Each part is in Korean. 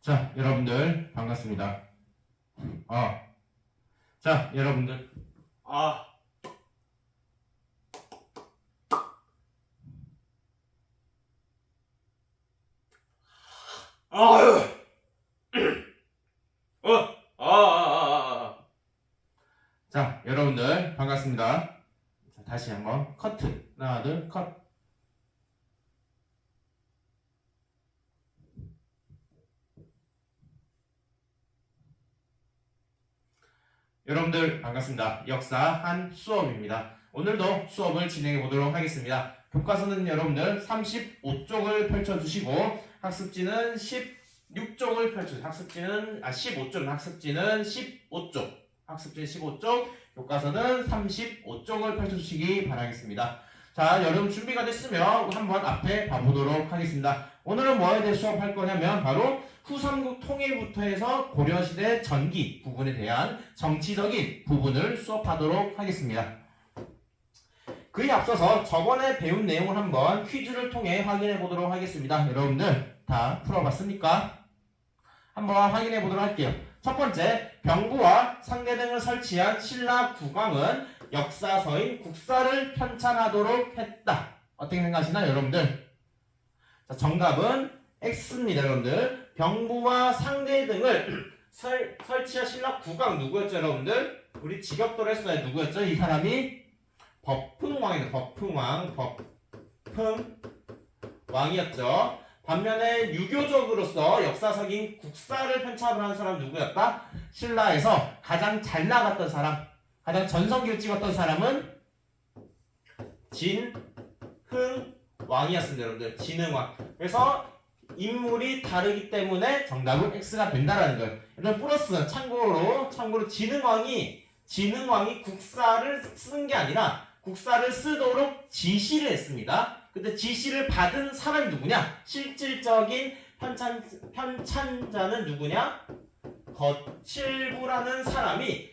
자, 여러분들 반갑습니다. 자, 여러분들 아유, 아. 자, 여러분들 반갑습니다. 자, 다시 한번 커트. 하나, 둘, 컷. 여러분들 반갑습니다. 역사 한 수업입니다. 오늘도 수업을 진행해 보도록 하겠습니다. 교과서는 여러분들 35쪽을 펼쳐주시고 학습지는 16쪽을 펼쳐주세요. 학습지는 15쪽, 학습지는 15쪽, 교과서는 35쪽을 펼쳐주시기 바라겠습니다. 자, 여러분 준비가 됐으면 한번 앞에 봐보도록 하겠습니다. 오늘은 뭐에 대해 수업할 거냐면 바로 후삼국 통일부터 해서 고려시대 전기 부분에 대한 정치적인 부분을 수업하도록 하겠습니다. 그에 앞서서 저번에 배운 내용을 한번 퀴즈를 통해 확인해 보도록 하겠습니다. 여러분들 다 풀어봤습니까? 한번 확인해 보도록 할게요. 첫 번째, 병부와 상대등을 설치한 신라 국왕은 역사서인 국사를 편찬하도록 했다. 어떻게 생각하시나요, 여러분들? 자, 정답은 X입니다, 여러분들. 병부와 상대등을 설치한 신라 국왕 누구였죠, 여러분들? 우리 직업도로 했어요. 누구였죠? 이 사람이 법흥왕이다. 법흥왕이었죠. 반면에 유교적으로서 역사적인 국사를 편찬을 한 사람 누구였다? 신라에서 가장 잘 나갔던 사람, 가장 전성기를 찍었던 사람은 진흥왕이었습니다, 여러분들. 진흥왕. 그래서 인물이 다르기 때문에 정답은 X가 된다라는 거예요. 일단 플러스 참고로 진흥왕이 국사를 쓴 게 아니라 국사를 쓰도록 지시를 했습니다. 근데 지시를 받은 사람이 누구냐? 실질적인 편찬자는 누구냐? 거칠부라는 사람이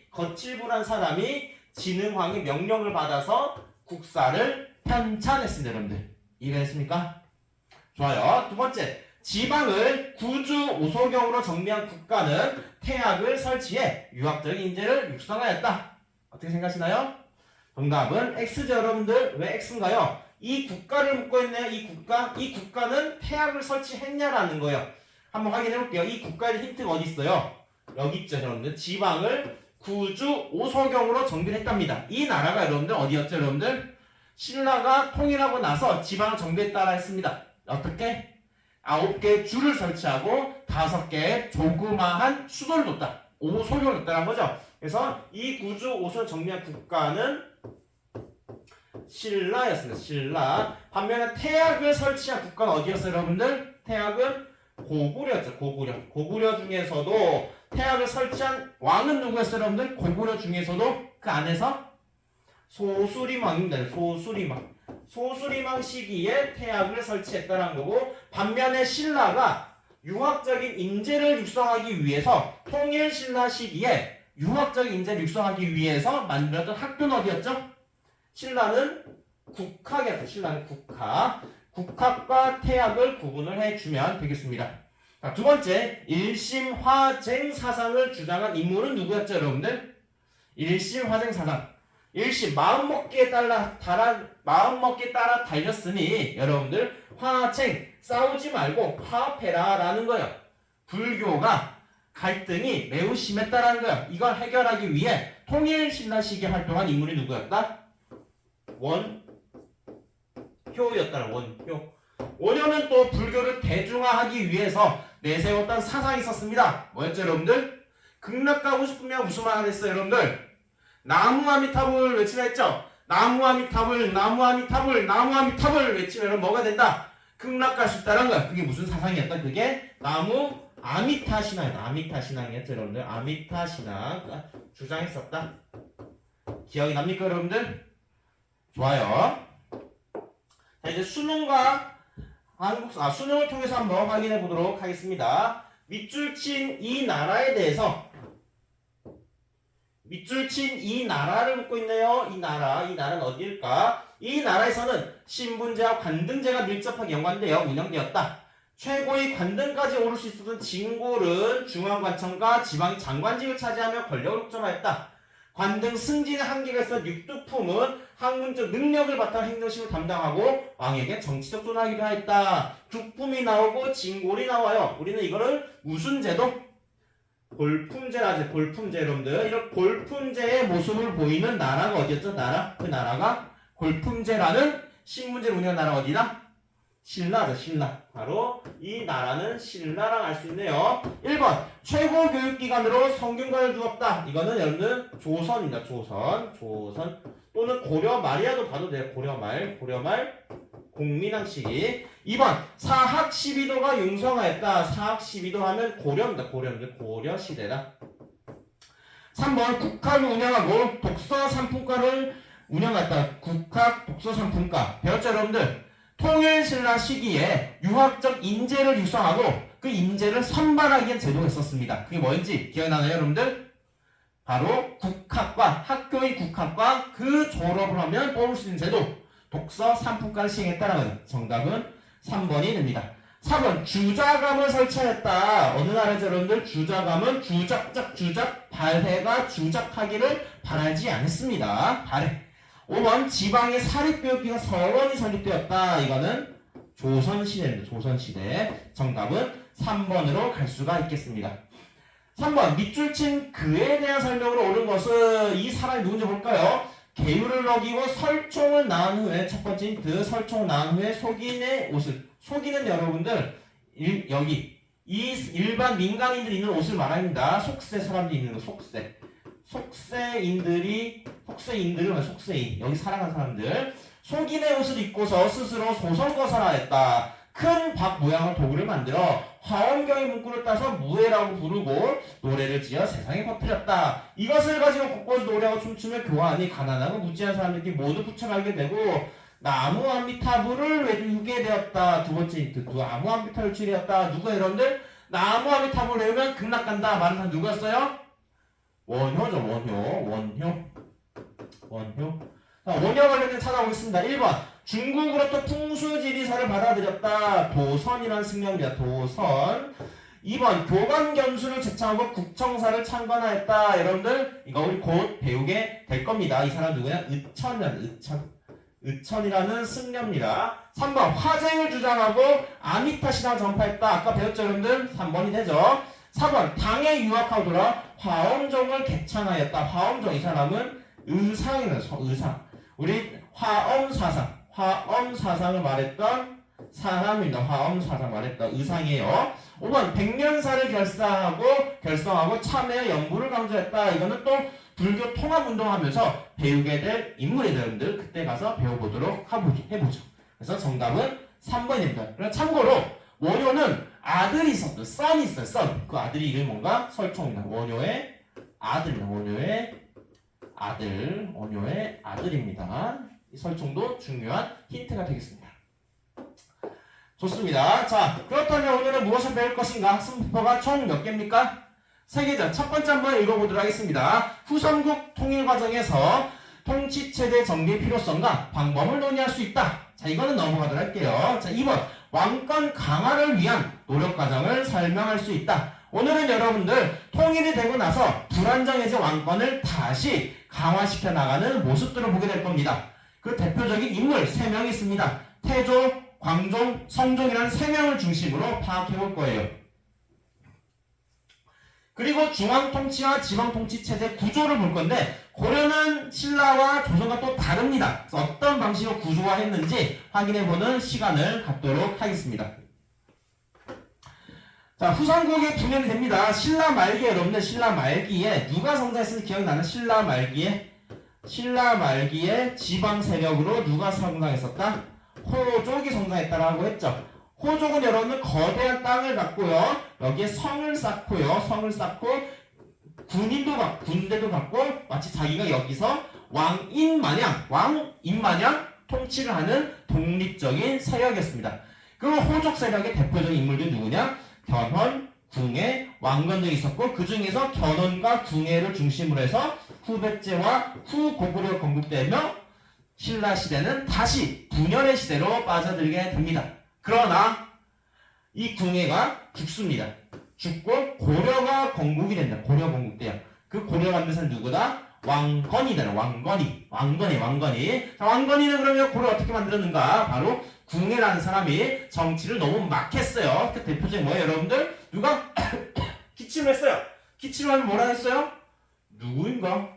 진흥왕의 명령을 받아서 국사를 편찬했습니다, 여러분들. 이해했습니까? 좋아요. 두 번째, 지방을 구주 오소경으로 정리한 국가는 태학을 설치해 유학적인 인재를 육성하였다. 어떻게 생각하시나요? 정답은 X죠, 여러분들. 왜 X인가요? 이 국가를 묻고 있네요. 이 국가는 태학을 설치했냐라는 거예요. 한번 확인해 볼게요. 이 국가의 힌트가 어디 있어요? 여기 있죠, 여러분들. 지방을 구주 오소경으로 정비를 했답니다. 이 나라가 여러분들 어디였죠, 여러분들? 신라가 통일하고 나서 지방을 정비했다라 했습니다. 어떻게? 9개의 주를 설치하고 5개의 조그마한 수도를 뒀다. 오소경을 뒀다는 거죠. 그래서 이 구주 오소를 정리한 국가는 신라였습니다. 신라. 반면에 태학을 설치한 국가는 어디였어요, 여러분들? 태학은 고구려였죠. 고구려 중에서도 태학을 설치한 왕은 누구였어요, 여러분들? 고구려 중에서도 그 안에서 소수림왕입니다. 소수림왕 시기에 태학을 설치했다는 거고, 반면에 신라가 유학적인 인재를 육성하기 위해서 통일신라 시기에 유학적인 인재를 육성하기 위해서 만들었던 학교는 어디였죠? 신라는 국학이었어요. 신라는 국학. 국학과 태학을 구분을 해주면 되겠습니다. 자, 두 번째, 일심화쟁 사상을 주장한 인물은 누구였죠, 여러분들? 일심화쟁 사상. 마음먹기에 따라 달렸으니 여러분들 화쟁, 싸우지 말고 화합해라 라는 거예요. 불교가 갈등이 매우 심했다라는 거예요. 이걸 해결하기 위해 통일신라 시기에 활동한 인물이 누구였다? 원효였다는 원효. 원효는 또 불교를 대중화하기 위해서 내세웠던 사상이 있었습니다. 뭐였죠, 여러분들? 극락가고 싶으면 무슨 말 하겠어요, 여러분들? 나무아미타불 외치라 했죠? 나무아미타불 외치면 뭐가 된다? 극락갈 수 있다는 거야. 그게 무슨 사상이었다? 그게 아미타신앙이었죠, 여러분들. 아미타신앙 주장했었다. 기억이 납니까, 여러분들? 좋아요. 자, 이제 수능과 수능을 통해서 한번 확인해 보도록 하겠습니다. 밑줄 친 이 나라에 대해서 이 나라를 묻고 있네요. 이 나라는 어디일까? 이 나라에서는 신분제와 관등제가 밀접하게 연관되어 운영되었다. 최고의 관등까지 오를 수 있었던 진골은 중앙관청과 지방 장관직을 차지하며 권력을 독점하였다. 관등 승진의 한계가 있어 육두품은 학문적 능력을 바탕 행정식을 담당하고 왕에게 정치적 존하기도 하였다. 두품이 나오고 진골이 나와요. 우리는 이거를 무슨 제도? 골품제라지. 골품제 여러분들. 이런 골품제의 모습을 보이는 나라가 어디였죠? 나라? 그 나라가 골품제라는 신문제를 운영한 나라가 어디다? 신라죠. 신라. 바로 이 나라는 신라랑 알 수 있네요. 1번 최고 교육기관으로 성균관을 두었다. 이거는 여러분들 조선입니다. 조선 또는 고려 말이라도 봐도 돼요. 고려 말 공민왕시기. 2번 사학 12도가 융성하였다. 사학 12도 하면 고려입니다. 고려 시대다. 3번 국학을 운영하고 독서 상품과를 운영했다. 국학 독서 상품과. 배웠죠 여러분들? 통일신라 시기에 유학적 인재를 육성하고 그 인재를 선발하기 위한 제도가 있었습니다. 그게 뭐인지 기억나나요 여러분들? 바로 국학과, 학교의 국학과 그 졸업을 하면 뽑을 수 있는 제도, 독서 상품과를 시행했다라는 거죠. 정답은 3번이 됩니다. 4번 주자감을 설치했다. 어느 나라죠 여러분들? 주자감은 주작 발해가 주작하기를 바라지 않았습니다. 발해. 5번 지방의 사립교육기관 서원이 설립되었다. 이거는 조선시대입니다. 조선시대. 정답은 3번으로 갈 수가 있겠습니다. 3번 밑줄 친 그에 대한 설명으로 옳은 것은 이 사람이 누군지 볼까요? 계율을 어기고 설총을 낳은 후에 첫 번째 힌트 설총을 낳은 후에 속인의 옷을 속이는 여러분들 여기 이 일반 민간인들이 입는 옷을 말합니다. 속세 사람들이 입는 거 속세인들은 속세인 여기 살아간 사람들 속인의 옷을 입고서 스스로 소설거사라 했다. 큰 박 모양의 도구를 만들어 화엄경의 문구를 따서 무예라고 부르고 노래를 지어 세상에 퍼뜨렸다. 이것을 가지고 곳곳 노래하고 춤추며 교환이 가난하고 무지한 사람들이 모두 붙여가게 되고 나무 아미타불을 외우게 되었다. 두 번째 힌트 나무 아미타불 출이었다. 누가 여러분들? 나무 아미타불을 외우면 극락간다. 말은 다 누구였어요? 원효죠. 원효. 자, 원효 관련된 찾아보겠습니다. 1번 중국으로부터 풍수지리서를 받아들였다. 도선이라는 승려입니다. 도선. 2번 교관견수를 제창하고 국청사를 창건하였다. 여러분들 이거 우리 곧 배우게 될 겁니다. 이 사람 누구냐? 의천이라는 승려입니다. 3번 화쟁을 주장하고 아미타 신앙을 전파했다. 아까 배웠죠 여러분들? 3번이 되죠. 4번 당에 유학하고 돌아 화엄종을 개창하였다. 화엄종 이 사람은 의상이라는 의상. 우리 화엄사상을 말했던 사람입니다. 화엄사상 말했던 의상이에요. 5번 백년사를 결성하고 참회의 연구를 강조했다. 이거는 또 불교 통합운동하면서 배우게 될 인물이에요. 여러분들 그때 가서 배워보도록 해보죠. 그래서 정답은 3번입니다. 그럼 참고로 원효는 아들이 있었어요. 썬이 있어요. 썬. 그 아들이 이름이 뭔가? 설총입니다. 원효의 아들입니다. 원효의 아들입니다. 이 설총도 중요한 힌트가 되겠습니다. 좋습니다. 자, 그렇다면 오늘은 무엇을 배울 것인가? 학습문법가 총 몇 개입니까? 3개죠. 첫 번째 한번 읽어보도록 하겠습니다. 후삼국 통일 과정에서 통치체제 정비의 필요성과 방법을 논의할 수 있다. 자, 이거는 넘어가도록 할게요. 자, 2번 왕권 강화를 위한 노력 과정을 설명할 수 있다. 오늘은 여러분들 통일이 되고 나서 불안정해진 왕권을 다시 강화시켜 나가는 모습들을 보게 될 겁니다. 그 대표적인 인물 3명이 있습니다. 태조, 광종, 성종이라는 3명을 중심으로 파악해 볼 거예요. 그리고 중앙통치와 지방통치 체제 구조를 볼 건데 고려는 신라와 조선과 또 다릅니다. 그래서 어떤 방식으로 구조화했는지 확인해보는 시간을 갖도록 하겠습니다. 자, 후삼국이 분열이 됩니다. 신라 말기에 여러분들 신라 말기에 누가 성장했는지 기억이 나는? 신라 말기에 지방 세력으로 누가 성장했었다? 호족이 성장했다라고 했죠. 호족은 여러분들 거대한 땅을 갖고요. 여기에 성을 쌓고 군대도 갖고 마치 자기가 여기서 왕인 마냥 통치를 하는 독립적인 세력이었습니다. 그 호족 세력의 대표적인 인물들이 누구냐? 견훤, 궁예, 왕건 등이 있었고 그 중에서 견훤과 궁예를 중심으로 해서 후백제와 후고구려가 건국되며 신라 시대는 다시 분열의 시대로 빠져들게 됩니다. 그러나 이 궁예가 죽습니다. 죽고 고려가 건국이 된다. 고려 건국돼요. 그 고려 만든 사람 누구다? 왕건이다. 왕건이. 자, 왕건이는 그러면 고려 어떻게 만들었는가? 바로 궁예라는 사람이 정치를 너무 막 했어요. 그 대표적인 뭐예요, 여러분들? 누가 기침을 했어요. 기침을 하면 뭐라 했어요? 누구인가?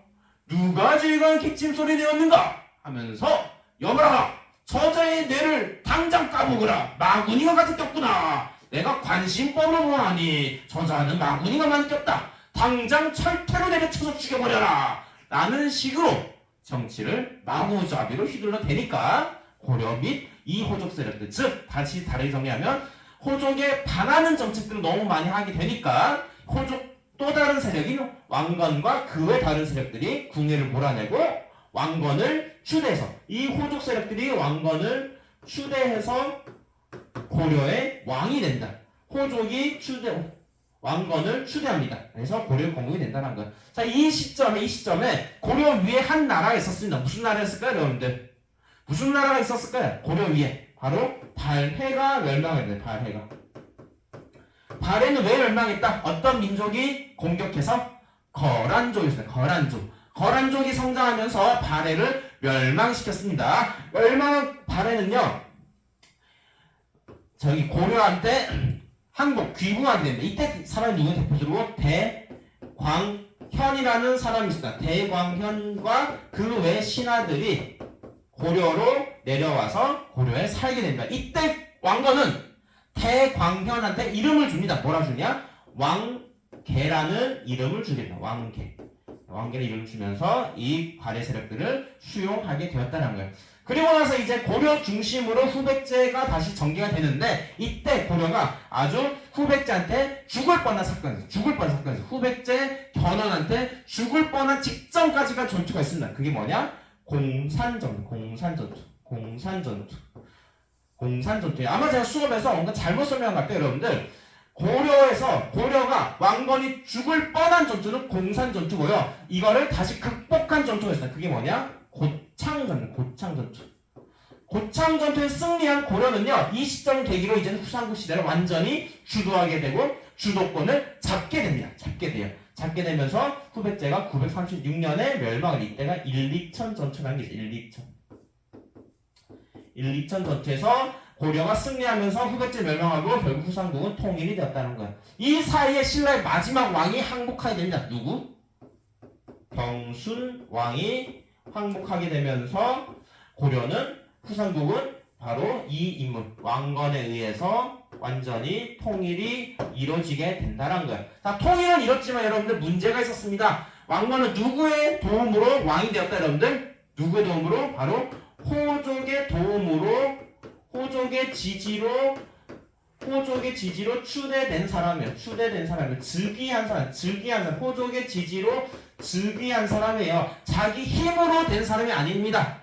누가 지금 기침 소리 내었는가? 하면서 여봐라! 저자의 뇌를 당장 까먹으라! 마구니가 가득겼구나! 내가 관심법으로 보아하니 저자는 마구니가 많겼다! 당장 철퇴로 내려쳐서 죽여버려라! 라는 식으로 정치를 마구잡이로 휘둘러 대니까 고려 및 이 호족 세력들, 즉 다시 다르게 정리하면 호족에 반하는 정책들을 너무 많이 하게 되니까 호족 또 다른 세력인 왕건과 그 외 다른 세력들이 궁예를 몰아내고 왕건을 추대해서 이 호족 세력들이 왕건을 추대해서 고려의 왕이 된다. 호족이 왕건을 추대합니다. 그래서 고려 건국이 된다는 거예요. 자, 이 시점에 고려 위에 한 나라가 있었습니다. 무슨 나라였을까요, 여러분들? 무슨 나라가 있었을까요? 고려 위에 바로 발해가 멸망했는데 발해는 왜 멸망했다? 어떤 민족이 공격해서? 거란족이었습니다. 거란족이 성장하면서 발해를 멸망시켰습니다. 발해는요, 저기 고려한테 귀국하게 됩니다. 이때 사람이 누구 대표적으로 대광현이라는 사람이 있습니다. 대광현과 그 외 신하들이 고려로 내려와서 고려에 살게 됩니다. 이때 왕건은 대광현한테 이름을 줍니다. 뭐라 주냐? 왕계라는 이름을 주겠다. 왕계라는 이름을 주면서 이 발해 세력들을 수용하게 되었다는 거예요. 그리고 나서 이제 고려 중심으로 후백제가 다시 전개가 되는데 이때 고려가 아주 후백제한테 죽을 뻔한 사건이었어요. 후백제 견훤한테 죽을 뻔한 직전까지가 전투가 있습니다. 그게 뭐냐? 공산전투. 아마 제가 수업에서 뭔가 잘못 설명한 것 같아요, 여러분들. 고려가 왕건이 죽을 뻔한 전투는 공산전투고요. 이거를 다시 극복한 전투가 있어요. 그게 뭐냐? 고창전투에 승리한 고려는요, 이 시점이 되기로 이제는 후삼국 시대를 완전히 주도하게 되고 주도권을 잡게 돼요. 잡게 되면서 후백제가 936년에 멸망을, 이때가 1,2천 전투라는 게 있어요. 1,2천 전투에서 고려가 승리하면서 후백제 멸망하고 결국 후삼국은 통일이 되었다는 거예요. 이 사이에 신라의 마지막 왕이 항복하게 됩니다. 누구? 병순 왕이 항복하게 되면서 후삼국은 바로 이 인물 왕건에 의해서 완전히 통일이 이루어지게 된다는 거예요. 자, 통일은 이렇지만 여러분들 문제가 있었습니다. 왕건은 누구의 도움으로 왕이 되었다, 여러분들? 누구의 도움으로? 바로 호족의 도움으로, 호족의 지지로 추대된 사람이에요. 즉위한 사람, 호족의 지지로 즉위한 사람이에요. 자기 힘으로 된 사람이 아닙니다.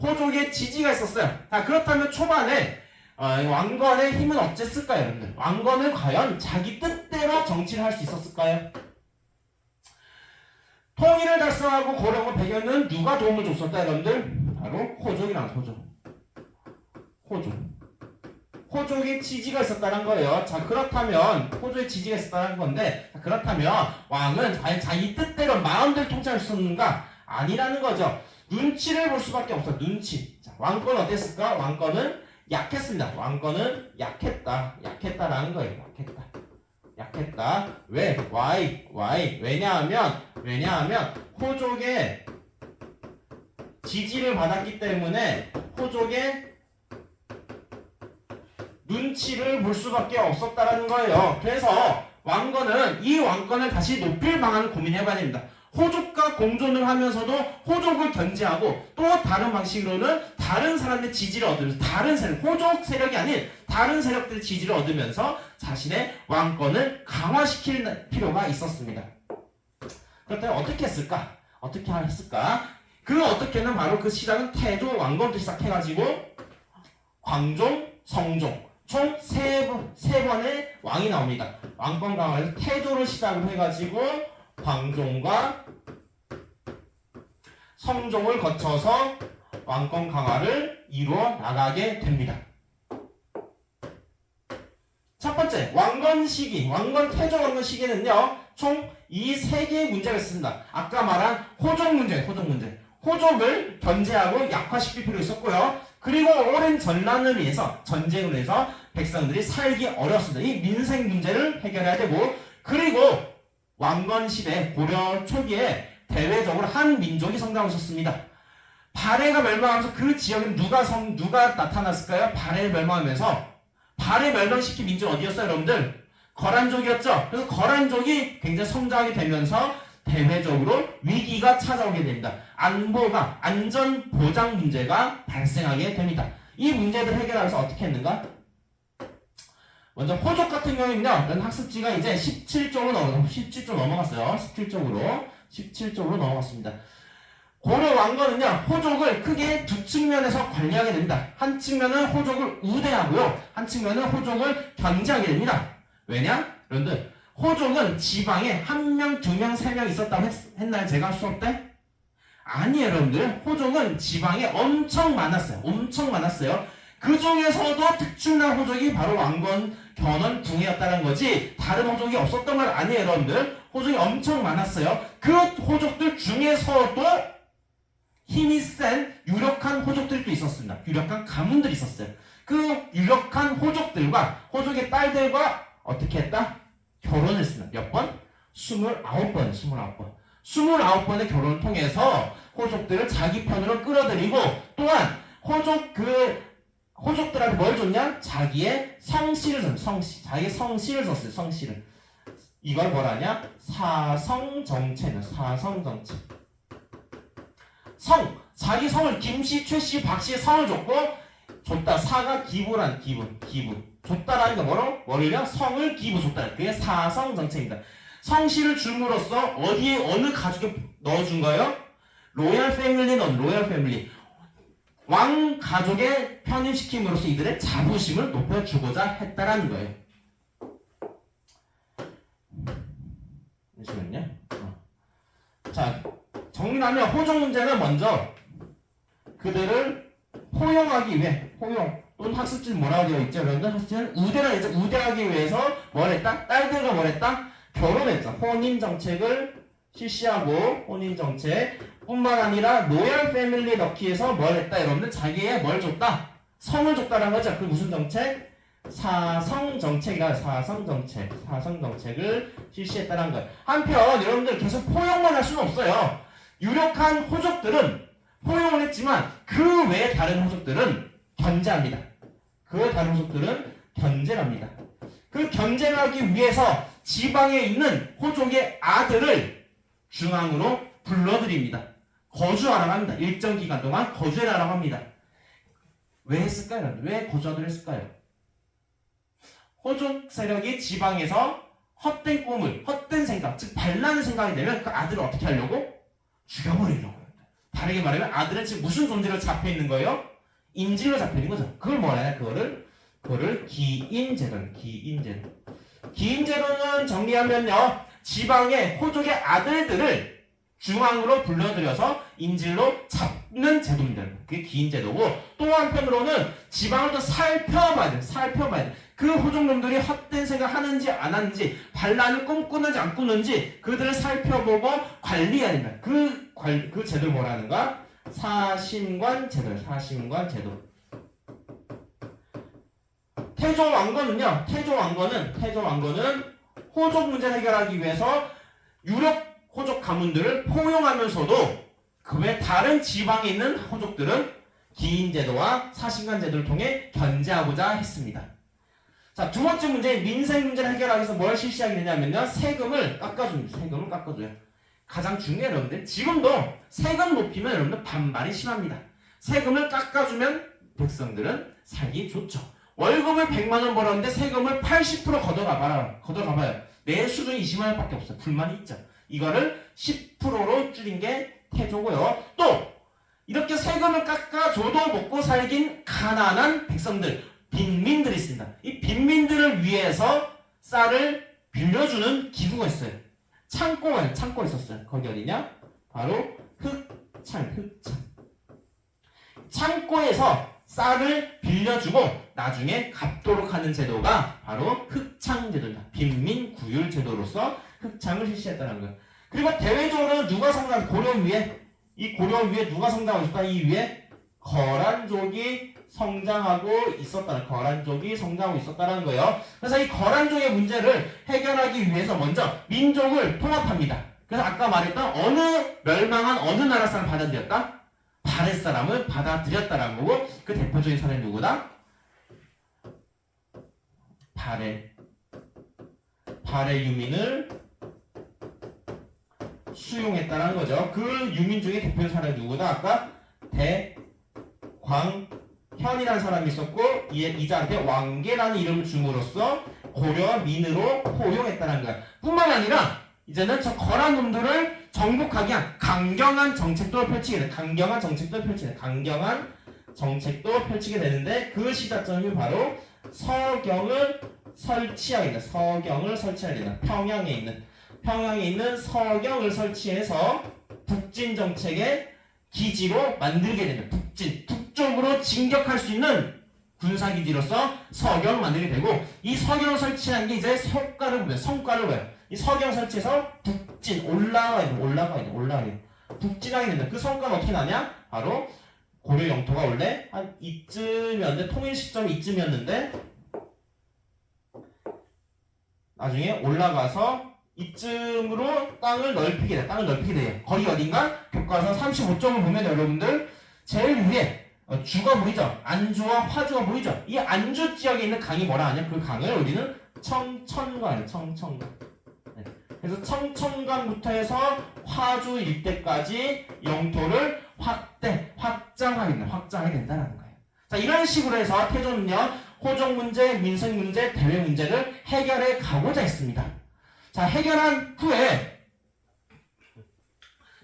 호족의 지지가 있었어요. 자, 그렇다면 초반에 왕건의 힘은 어땠을까요, 여러분들? 왕건은 과연 자기 뜻대로 정치를 할 수 있었을까요? 통일을 달성하고 고려의 배경은 누가 도움을 줬었다, 여러분들? 바로 호족이란 호족의 지지가 있었다는 거예요. 자, 그렇다면 호족의 지지가 있었다는 건데, 그렇다면 왕은 과연 자기 뜻대로 마음대로 통치할 수 있는가? 아니라는 거죠. 눈치를 볼 수밖에 없어. 자, 왕권은 어땠을까? 왕권은 약했습니다. 왕권은 약했다라는 거예요. 약했다. 왜? Why? 왜냐하면 호족의 지지를 받았기 때문에 호족의 눈치를 볼 수밖에 없었다라는 거예요. 그래서 이 왕권을 다시 높일 방안을 고민해봐야 됩니다. 호족과 공존을 하면서도 호족을 견제하고 또 다른 방식으로는 다른 사람의 지지를 얻으면서 호족 세력이 아닌 다른 세력들의 지지를 얻으면서 자신의 왕권을 강화시킬 필요가 있었습니다. 그렇다면 어떻게 했을까? 그 어떻게는 바로 그 시작은 태조 왕건부터 시작해가지고 광종, 성종 총 세 번의 왕이 나옵니다. 왕권 강화에서 태조를 시작을 해가지고 광종과 성종을 거쳐서 왕권 강화를 이루어 나가게 됩니다. 첫 번째, 왕건 시기, 태조 왕건 시기는요, 총 이 세 개의 문제가 있습니다. 아까 말한 호족 문제. 호족을 견제하고 약화시킬 필요 있었고요. 그리고 오랜 전쟁으로 인해서 백성들이 살기 어려웠습니다. 이 민생 문제를 해결해야 되고, 그리고 왕건 시대 고려 초기에 대외적으로 한 민족이 성장하고 있었습니다. 발해가 멸망하면서 그 지역에 누가 나타났을까요? 발해를 멸망하면서 발해 멸망시킨 민족은 어디였어요, 여러분들? 거란족이었죠. 그래서 거란족이 굉장히 성장하게 되면서 대외적으로 위기가 찾아오게 됩니다. 안전 보장 문제가 발생하게 됩니다. 이 문제들 해결하면서 어떻게 했는가? 먼저 호족 같은 경우는요, 학습지가 이제 17쪽으로 넘어갔어요. 17쪽으로 넘어갔습니다. 고려 왕건은요, 호족을 크게 두 측면에서 관리하게 됩니다. 한 측면은 호족을 우대하고요, 한 측면은 호족을 견제하게 됩니다. 왜냐? 여러분들, 호족은 지방에 1명, 2명, 3명 있었다고 했나요? 제가 수업 때? 아니에요, 여러분들. 호족은 지방에 엄청 많았어요. 그 중에서도 특출난 호족이 바로 왕건, 견원, 궁예였다는 거지, 다른 호족이 없었던 건 아니에요, 여러분들. 호족이 엄청 많았어요. 그 호족들 중에서도 힘이 센 유력한 호족들이 또 있었습니다. 유력한 가문들이 있었어요. 그 유력한 호족의 딸들과 어떻게 했다? 결혼했습니다. 몇 번? 29번. 29번의 결혼을 통해서 호족들을 자기 편으로 끌어들이고, 또한 호족들한테 뭘 줬냐? 자기의 성씨를 썼어요. 이걸 뭐라냐? 사성정체는 사성정체. 자기 성을 김씨, 최씨, 박씨의 성을 줬다. 사가 기부란 기부. 줬다라는 게 뭐를요? 성을 기부 줬다. 그게 사성정체입니다. 성씨를 줌으로써 어느 가족에 넣어준 거예요? 로얄 패밀리. 왕 가족에 편입시킴으로써 이들의 자부심을 높여주고자 했다라는 거예요. 잠시만요. 자, 정리하면 호족 문제는 먼저 그들을 포용하기 위해, 또는 학습지는 뭐라고 되어 있죠? 그런데 학습지는 우대하기 위해서 뭘 했다? 딸들과 뭘 했다? 결혼했죠. 혼인정책을 실시하고, 혼인정책뿐만 아니라 로얄 패밀리 넣기 위해서 뭘 했다? 여러분들 자기의 뭘 줬다? 성을 줬다라는 거죠. 그 무슨 정책? 사성정책을 실시했다는 거예요. 한편 여러분들 계속 포용만 할 수는 없어요. 유력한 호족들은 포용을 했지만 그 외의 다른 호족들은 견제합니다. 그 견제를 하기 위해서 지방에 있는 호족의 아들을 중앙으로 불러들입니다. 거주하라고 합니다. 일정 기간 동안 거주하라고 합니다. 왜 했을까요? 왜 거주하도록 했을까요? 호족 세력이 지방에서 헛된 생각, 즉 반란의 생각이 되면 그 아들을 어떻게 하려고? 죽여버리려고. 다르게 말하면 아들은 지금 무슨 존재로 잡혀 있는 거예요? 인질로 잡혀 있는 거죠. 그걸 뭐라 해야? 그거를 기인제도. 기인제도는 정리하면요, 지방의 호족의 아들들을 중앙으로 불러들여서 인질로 잡는 제도입니다. 그게 기인제도고, 또 한편으로는 지방을 또 살펴봐야 돼. 그 호족놈들이 헛된 생각 하는지 안 하는지, 반란을 꿈꾸는지 안 꾸는지 그들을 살펴보고 관리해야 됩니다. 그 제도를 뭐라는가? 사신관 제도. 태조 왕건은 호족 문제를 해결하기 위해서 유력 호족 가문들을 포용하면서도 그 외 다른 지방에 있는 호족들은 기인제도와 사신관 제도를 통해 견제하고자 했습니다. 자, 두 번째 문제, 민생 문제를 해결하기 위해서 뭘 실시하게 되냐면요, 세금을 깎아줘요. 가장 중요해요, 여러분들. 지금도 세금 높이면 여러분들 반발이 심합니다. 세금을 깎아주면 백성들은 살기 좋죠. 월급을 100만원 벌었는데 세금을 80% 걷어가봐요. 내 수준이 20만원 밖에 없어요. 불만이 있죠. 이거를 10%로 줄인 게 태조고요. 또 이렇게 세금을 깎아줘도 먹고 살긴 가난한 백성들, 빈민들이 있습니다. 이 빈민들을 위해서 쌀을 빌려주는 기구가 있어요. 창고가 있었어요. 거기 어디냐? 바로 흑창. 창고에서 쌀을 빌려주고 나중에 갚도록 하는 제도가 바로 흑창제도입니다. 빈민구율제도로서 흑창을 실시했다는 거예요. 그리고 대외적으로는 누가 성장, 고려 위에, 이 고려 위에 누가 성장하고 있었다? 이 위에 거란족이 성장하고 있었다는 거예요. 그래서 이 거란족의 문제를 해결하기 위해서 먼저 민족을 통합합니다. 그래서 아까 말했던 멸망한 어느 나라 사람 받아들였다? 바렛 사람을 받아들였다라는 거고, 그 대표적인 사람이 누구다? 바렛 유민을 수용했다라는 거죠. 그 유민 중에 대표 사람이 누구다? 아까 대광현이라는 사람이 있었고, 이자한테 왕계라는 이름을 줌으로써 고려와 민으로 포용했다는 거야. 뿐만 아니라 이제는 저 거란 놈들을 정복하기 위한 강경한 정책도 펼치게 되는데, 그 시작점이 바로 서경을 설치하게 된다. 평양에 있는 서경을 설치해서 북진 정책의 기지로 만들게 된다. 북쪽으로 진격할 수 있는 군사기지로서 서경을 만들게 되고, 이 서경을 설치한 게 이제 성과를 보여요. 이 서경 설치해서 북진, 올라가야 돼. 북진하게 된다. 그 성과는 어떻게 나냐? 바로 고려 영토가 원래 한 이쯤이었는데, 통일 시점이 이쯤이었는데, 나중에 올라가서 이쯤으로 땅을 넓히게 돼요. 거리 어딘가? 교과서 35점을 보면 여러분들 제일 위에 주가 보이죠? 안주와 화주가 보이죠? 이 안주 지역에 있는 강이 뭐라 하냐? 그 강을 우리는 청천강. 네. 그래서 청천강부터 해서 화주 일대까지 영토를 확장하게 된다는 거예요. 자, 이런 식으로 해서 태조는요, 호족 문제, 민생 문제, 대외 문제를 해결해 가고자 했습니다. 자, 해결한 후에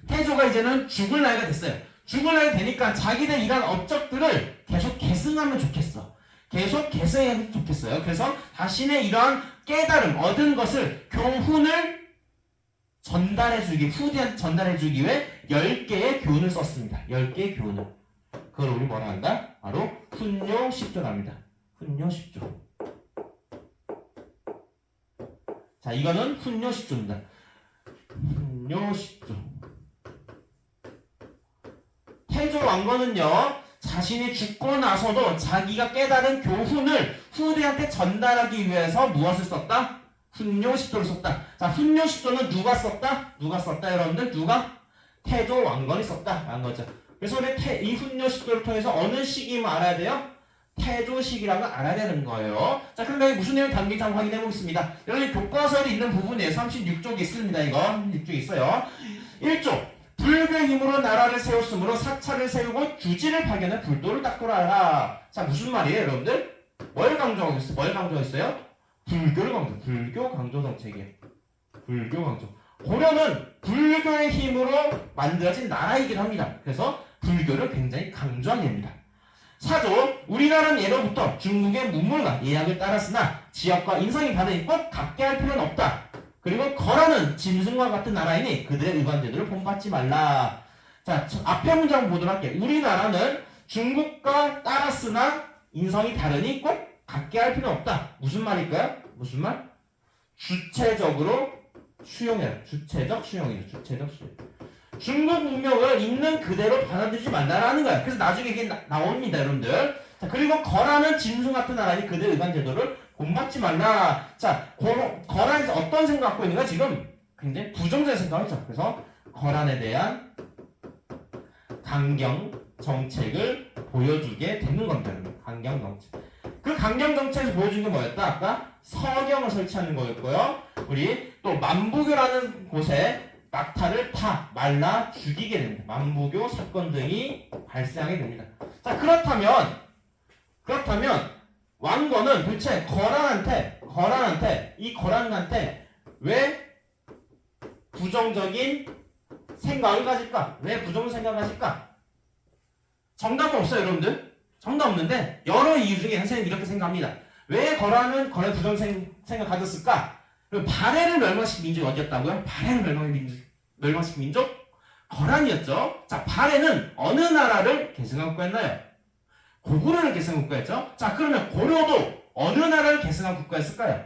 태조가 이제는 죽을 나이가 됐어요. 죽을 나이가 되니까 자기들 이런 업적들을 계속 계승하면 좋겠어요. 그래서 자신의 이러한 깨달음, 얻은 것을, 교훈을 후대한테 전달해주기 위해 10개의 교훈을 썼습니다. 10개의 교훈을. 그걸 우리 뭐라 한다? 바로 훈요 10조랍니다. 훈요 10조. 자, 이거는 훈요 10조입니다. 훈요 10조. 태조 왕건은요, 자신이 죽고 나서도 자기가 깨달은 교훈을 후대한테 전달하기 위해서 무엇을 썼다? 훈요 10조를 썼다. 자, 훈요 10조는 누가 썼다? 여러분들? 태조 왕건이 썼다라는 거죠. 그래서 우리 이 훈요 10조를 통해서 어느 시기만 알아야 돼요? 태조 시기라고 알아야 되는 거예요. 자, 그럼 여기 무슨 내용이 담긴지 한번 확인해 보겠습니다. 여기 교과서에 있는 부분에 36쪽이 있습니다. 이거 36쪽이 있어요. 1조. 불교의 힘으로 나라를 세웠으므로 사찰을 세우고 주지를 파견해 불도를 닦도록. 자, 무슨 말이에요, 여러분들? 뭘 강조하고 있어요? 불교를 강조. 불교 강조 정책이에요. 불교 강조. 고려는 불교의 힘으로 만들어진 나라이기도 합니다. 그래서 불교를 굉장히 강조한 예입니다. 4조. 우리나라는 예로부터 중국의 문물과 예약을 따랐으나 지역과 인성이 다르니 꼭 같게 할 필요는 없다. 그리고 거란은 짐승과 같은 나라이니 그들의 의관제도를 본받지 말라. 자, 앞에 문장 보도록 할게요. 우리나라는 중국과 따랐으나 인성이 다르니 꼭 같게 할 필요는 없다. 무슨 말일까요? 무슨 말? 주체적으로 수용해라. 주체적 수용. 중국 문명을 있는 그대로 받아들이지 말라라는 거야. 그래서 나중에 이게 나옵니다, 여러분들. 자, 그리고 거란은 짐승 같은 나라니 그들의 의관제도를 본받지 말라. 자, 거란에서 어떤 생각 갖고 있는가? 지금 굉장히 부정적인 생각이죠. 그래서 거란에 대한 강경 정책을 보여주게 되는 겁니다. 강경 정책. 그 강경 정책에서 보여준 게 뭐였다? 아까 서경을 설치하는 거였고요. 우리 또 만부교라는 곳에 낙타를 말라 죽이게 됩니다. 만부교 사건 등이 발생하게 됩니다. 자, 그렇다면 왕건은 도대체 거란한테 왜 부정적인 생각을 가질까? 정답은 없어요, 여러분들. 정답 없는데 여러 이유 중에 선생님이 이렇게 생각합니다. 왜 거란은 부정적인 생각 가졌을까? 바레를 멸망시킨 민족이 어디였다고요? 바레를 멸망시킨 민족? 거란이었죠. 자, 바레는 어느 나라를 계승하고 했나요? 고구려를 계승한 국가였죠. 자, 그러면 고려도 어느 나라를 계승한 국가였을까요?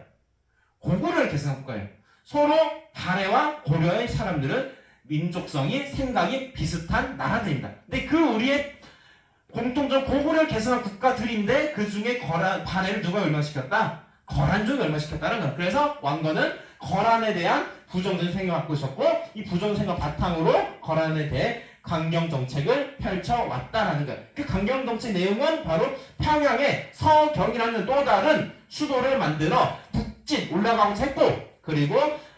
고구려를 계승한 국가예요. 서로 발해와 고려의 사람들은 민족성이 생각이 비슷한 나라들입니다. 근데 그 우리의 공통적 고구려를 계승한 국가들인데 그 중에 발해를 누가 멸망시켰다? 거란족이 멸망시켰다는 거예요. 그래서 왕건은 거란에 대한 부정적인 생각을 갖고 있었고 이 부정적인 생각 바탕으로 거란에 대해 강경 정책을 펼쳐왔다라는 거예요. 그 강경 정책 내용은 바로 평양에 서경이라는 또 다른 수도를 만들어 북진 올라가고자 했고 그리고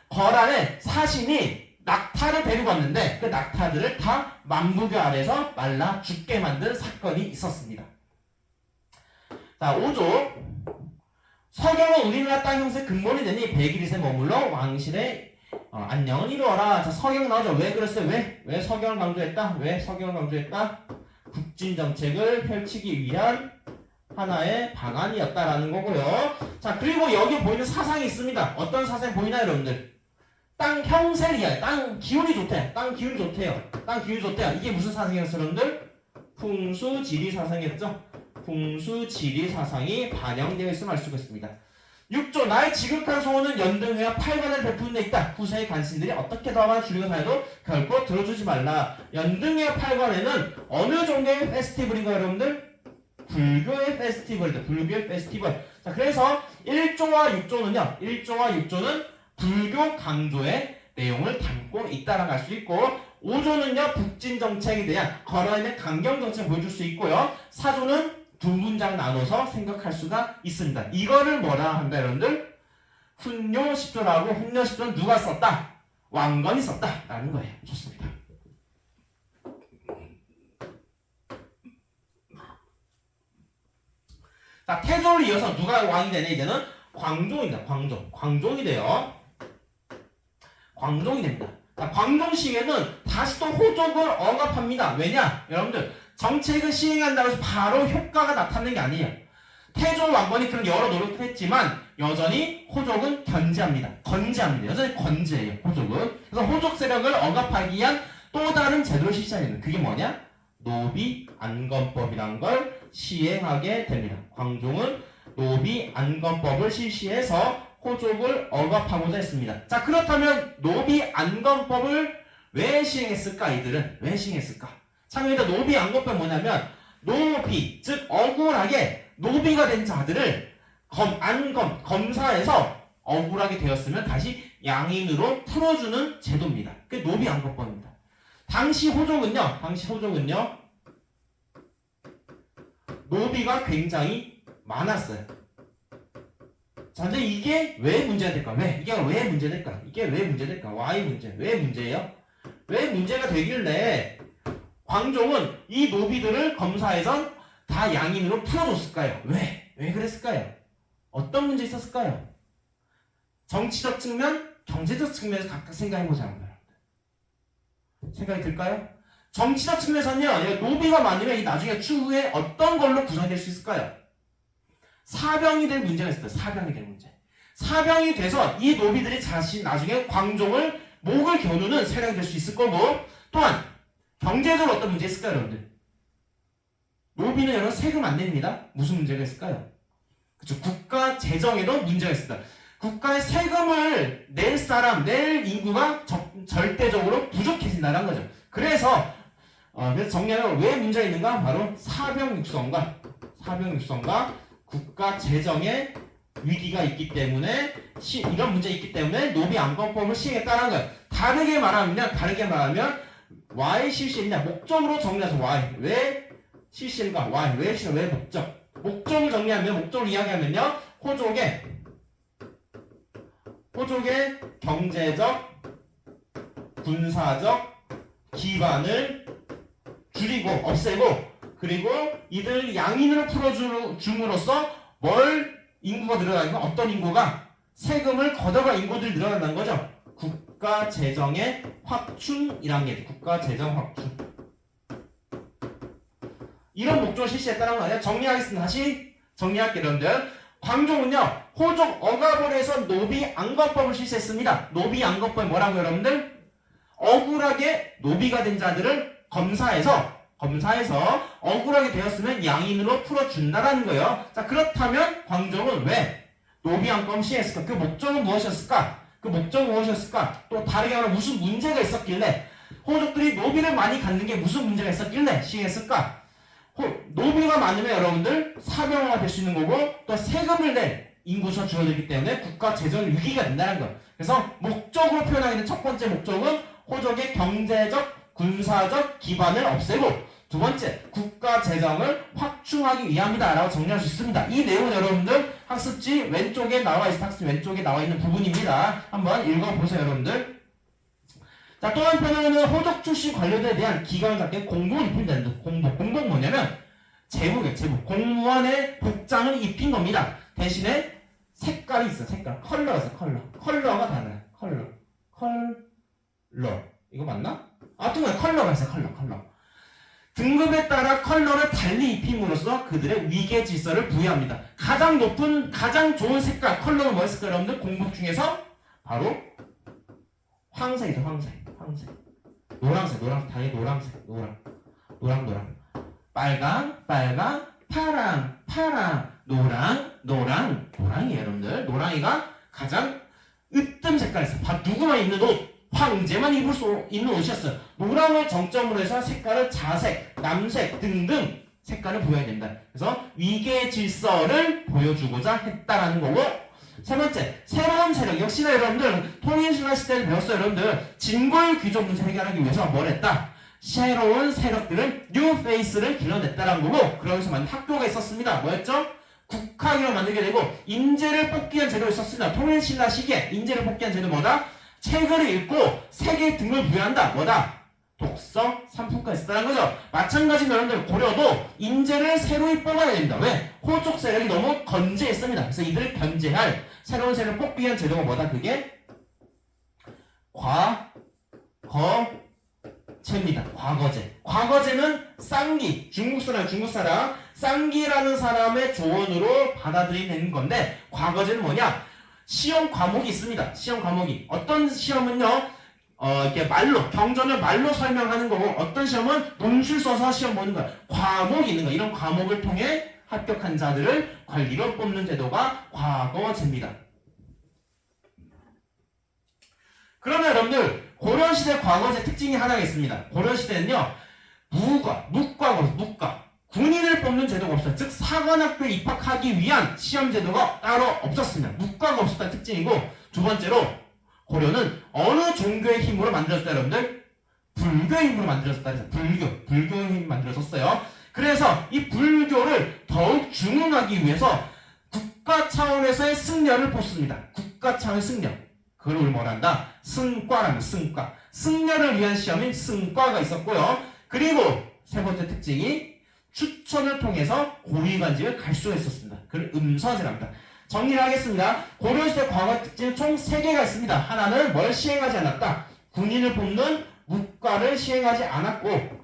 거란의 사신이 낙타를 데리고 왔는데 그 낙타들을 다 만부교 아래서 말라 죽게 만든 사건이 있었습니다. 자, 5조 서경은 우리나라 땅 형세 근본이 되니 100일이세 머물러 왕실의 안녕을 이루어라. 자, 서경 나오죠. 왜 그랬어요? 왜 서경을 강조했다? 왜 서경을 강조했다? 북진 정책을 펼치기 위한 하나의 방안이었다라는 거고요. 자, 그리고 여기 보이는 사상이 있습니다. 어떤 사상이 보이나요, 여러분들? 땅 형세를 이야기해. 땅 기운이 좋대. 땅 기운이 좋대요. 땅 기운이 좋대요. 이게 무슨 사상이었어요, 여러분들? 풍수지리 사상이었죠. 풍수지리 사상이 반영되어 있음을 알 수가 있습니다. 6조 나의 지극한 소원은 연등회와 팔관을 베푸는 데 있다. 후세의 간신들이 어떻게 더하거나 줄이고 사해도 결코 들어주지 말라. 연등회와 팔관에는 어느 종교의 페스티벌인가요, 여러분들? 불교의 페스티벌이다. 불교의 페스티벌. 자, 그래서 1조와 6조는요. 1조와 6조는 불교 강조의 내용을 담고 있다라고 할 수 있고 5조는요. 북진 정책에 대한 거란의 강경 정책을 보여줄 수 있고요. 4조는 두 문장 나눠서 생각할 수가 있습니다. 이거를 뭐라 한다 여러분들? 훈요 10조라고 훈요 10조는 누가 썼다? 왕건이 썼다 라는 거예요. 좋습니다. 자, 태조를 이어서 누가 왕이 되냐 이제는 광종입니다. 광종이 돼요. 광종이 됩니다. 자, 광종 시기에는 다시 또 호족을 억압합니다. 왜냐? 여러분들 정책을 시행한다고 해서 바로 효과가 나타나는 게 아니에요. 태조 왕건이 그런 여러 노력을 했지만 여전히 호족은 견제합니다. 건재합니다. 여전히 건재해요. 호족은. 그래서 호족 세력을 억압하기 위한 또 다른 제도를 실시하는 그게 뭐냐? 노비 안건법이란 걸 시행하게 됩니다. 광종은 노비 안건법을 실시해서 호족을 억압하고자 했습니다. 자, 그렇다면 노비 안건법을 왜 시행했을까? 이들은 왜 시행했을까? 참여자 노비 안건법이 뭐냐면 노비, 즉 억울하게 노비가 된 자들을 검사해서 억울하게 되었으면 다시 양인으로 풀어주는 제도입니다. 그게 노비 안건법입니다. 당시 호족은요 노비가 굉장히 많았어요. 자, 근데 이게 왜 문제가 될까? 이게 왜 문제될까? Why 문제? 왜 문제예요? 왜 문제가 되길래 광종은 이 노비들을 검사해서 다 양인으로 풀어줬을까요? 왜 그랬을까요? 어떤 문제 있었을까요? 정치적 측면, 경제적 측면에서 각각 생각해보자. 생각이 들까요? 정치적 측면에서는요, 노비가 많으면 나중에 추후에 어떤 걸로 구성될 수 있을까요? 사병이 될 문제가 있어요. 사병이 될 문제. 사병이 돼서 이 노비들이 나중에 광종을 목을 겨누는 세력이 될 수 있을 거고, 또한 경제적으로 어떤 문제가 있을까요, 여러분들? 노비는 여러분 세금 안 냅니다. 무슨 문제가 있을까요? 그렇죠. 국가 재정에도 문제가 있습니다. 국가의 세금을 낼 인구가 절대적으로 부족해진다는 거죠. 그래서 정리하면 왜 문제가 있는가? 바로 사병 육성과 국가 재정에 위기가 있기 때문에 이런 문제가 있기 때문에 노비 안건법을 시행했다는 거예요. 다르게 말하면 why 실시했냐? 목적으로 정리해서 why 왜 실시인가? why 왜 목적? 목적을 정리하면 목적을 이야기하면요, 호족의 경제적, 군사적 기반을 줄이고 없애고 그리고 이들 양인으로 풀어줌으로써 인구가 늘어나니까 어떤 인구가 세금을 걷어갈 인구들이 늘어난다는 거죠. 국가 재정의 확충이라는 게 국가 재정 확충. 이런 목적을 실시했다는 거 아니야? 정리하겠습니다. 다시 정리할게요, 여러분들. 광종은요, 호족 억압을 해서 노비 안건법을 실시했습니다. 노비 안건법이 뭐라고요, 여러분들? 억울하게 노비가 된 자들을 검사해서 검사해서 억울하게 되었으면 양인으로 풀어준다라는 거예요. 자, 그렇다면 광종은 왜 노비왕검 시행했을까? 그 목적은 무엇이었을까? 그 목적은 무엇이었을까? 또 다르게 말하면 무슨 문제가 있었길래 호족들이 노비를 많이 갖는 게 무슨 문제가 있었길래 시행했을까? 노비가 많으면 여러분들 사병화가 될 수 있는 거고 또 세금을 낼 인구수가 줄어들기 때문에 국가 재정 위기가 된다는 거예요. 그래서 목적으로 표현하게 되는 첫 번째 목적은 호족의 경제적, 군사적 기반을 없애고 두 번째, 국가 재정을 확충하기 위함이다라고 정리할 수 있습니다. 이 내용은 여러분들 학습지 왼쪽에 나와 있는 학습지 왼쪽에 나와 있는 부분입니다. 한번 읽어보세요, 여러분들. 자, 또 한편으로는 호족 출신 관료들에 대한 기강을 잡게 공복을 입히면 되는데 공복 뭐냐면 제복이에요. 제복. 공무원의 복장을 입힌 겁니다. 대신에 색깔이 있어. 색깔. 컬러가 있어. 컬러가 다르네. 컬러. 이거 맞나? 아무튼 컬러가 있어. 컬러. 등급에 따라 컬러를 달리 입힘으로써 그들의 위계 질서를 부여합니다. 가장 높은, 가장 좋은 색깔, 컬러는 뭐였을까요, 여러분들? 공복 중에서 바로 황색이죠, 황색. 노란색, 당연히 노랑. 빨강, 파랑, 노랑이에요, 여러분들. 노랑이가 가장 으뜸 색깔이었어요. 누구만 입는 옷, 황제만 입을 수 있는 옷이었어요. 노랑을 정점으로 해서 색깔을 자색, 남색 등등 색깔을 부여해야 됩니다. 그래서 위계 질서를 보여주고자 했다라는 거고, 세 번째, 새로운 세력. 역시나 여러분들 통일신라 시대를 배웠어요. 여러분들 진골 귀족 문제 해결하기 위해서 뭘 했다? 새로운 세력들은 뉴 페이스를 길러냈다라는 거고, 그러면서 만든 학교가 있었습니다. 뭐였죠? 국학이라고 만들게 되고 인재를 뽑기 위한 제도가 있었습니다. 통일신라 시기에 인재를 뽑기 위한 제도 뭐다? 책을 읽고 세계의 등을 부여한다. 뭐다? 독서, 삼품과 있었다는 거죠. 마찬가지로 여러분들 고려도 인재를 새로이 뽑아야 됩니다. 왜? 호족 세력이 너무 건재했습니다. 그래서 이들을 견제할 새로운 세력을 뽑기 위한 제도가 뭐다? 그게 과거제입니다. 과거제. 과거제는 쌍기, 중국 사람, 쌍기라는 사람의 조언으로 받아들이는 건데, 과거제는 뭐냐? 시험 과목이 있습니다. 시험 과목이. 어떤 시험은요, 이렇게 말로, 경전을 말로 설명하는 거고, 어떤 시험은 논술 써서 시험 보는 거야. 과목이 있는 거야. 이런 과목을 통해 합격한 자들을 관리로 뽑는 제도가 과거제입니다. 그러면 여러분들, 고려시대 과거제 특징이 하나가 있습니다. 고려시대는요, 묵과. 군인을 뽑는 제도가 없어요. 즉 사관학교에 입학하기 위한 시험 제도가 따로 없었습니다. 묵과가 없었다는 특징이고, 두 번째로 고려는 어느 종교의 힘으로 만들어졌다, 여러분들? 불교의 힘으로 만들어졌다. 그래서 불교의 힘이 만들어졌어요. 그래서 이 불교를 더욱 중흥하기 위해서 국가 차원에서의 승려를 뽑습니다. 국가 차원의 승려. 그걸 우리 뭐라 한다? 승과라는 승과. 승려를 위한 시험인 승과가 있었고요. 그리고 세 번째 특징이 추천을 통해서 고위관직을 갈 수가 있었습니다. 그걸 음서제랍니다. 정리를 하겠습니다. 고려시대 과거 특징은 총 3개가 있습니다. 하나는 뭘 시행하지 않았다? 군인을 뽑는 묵과를 시행하지 않았고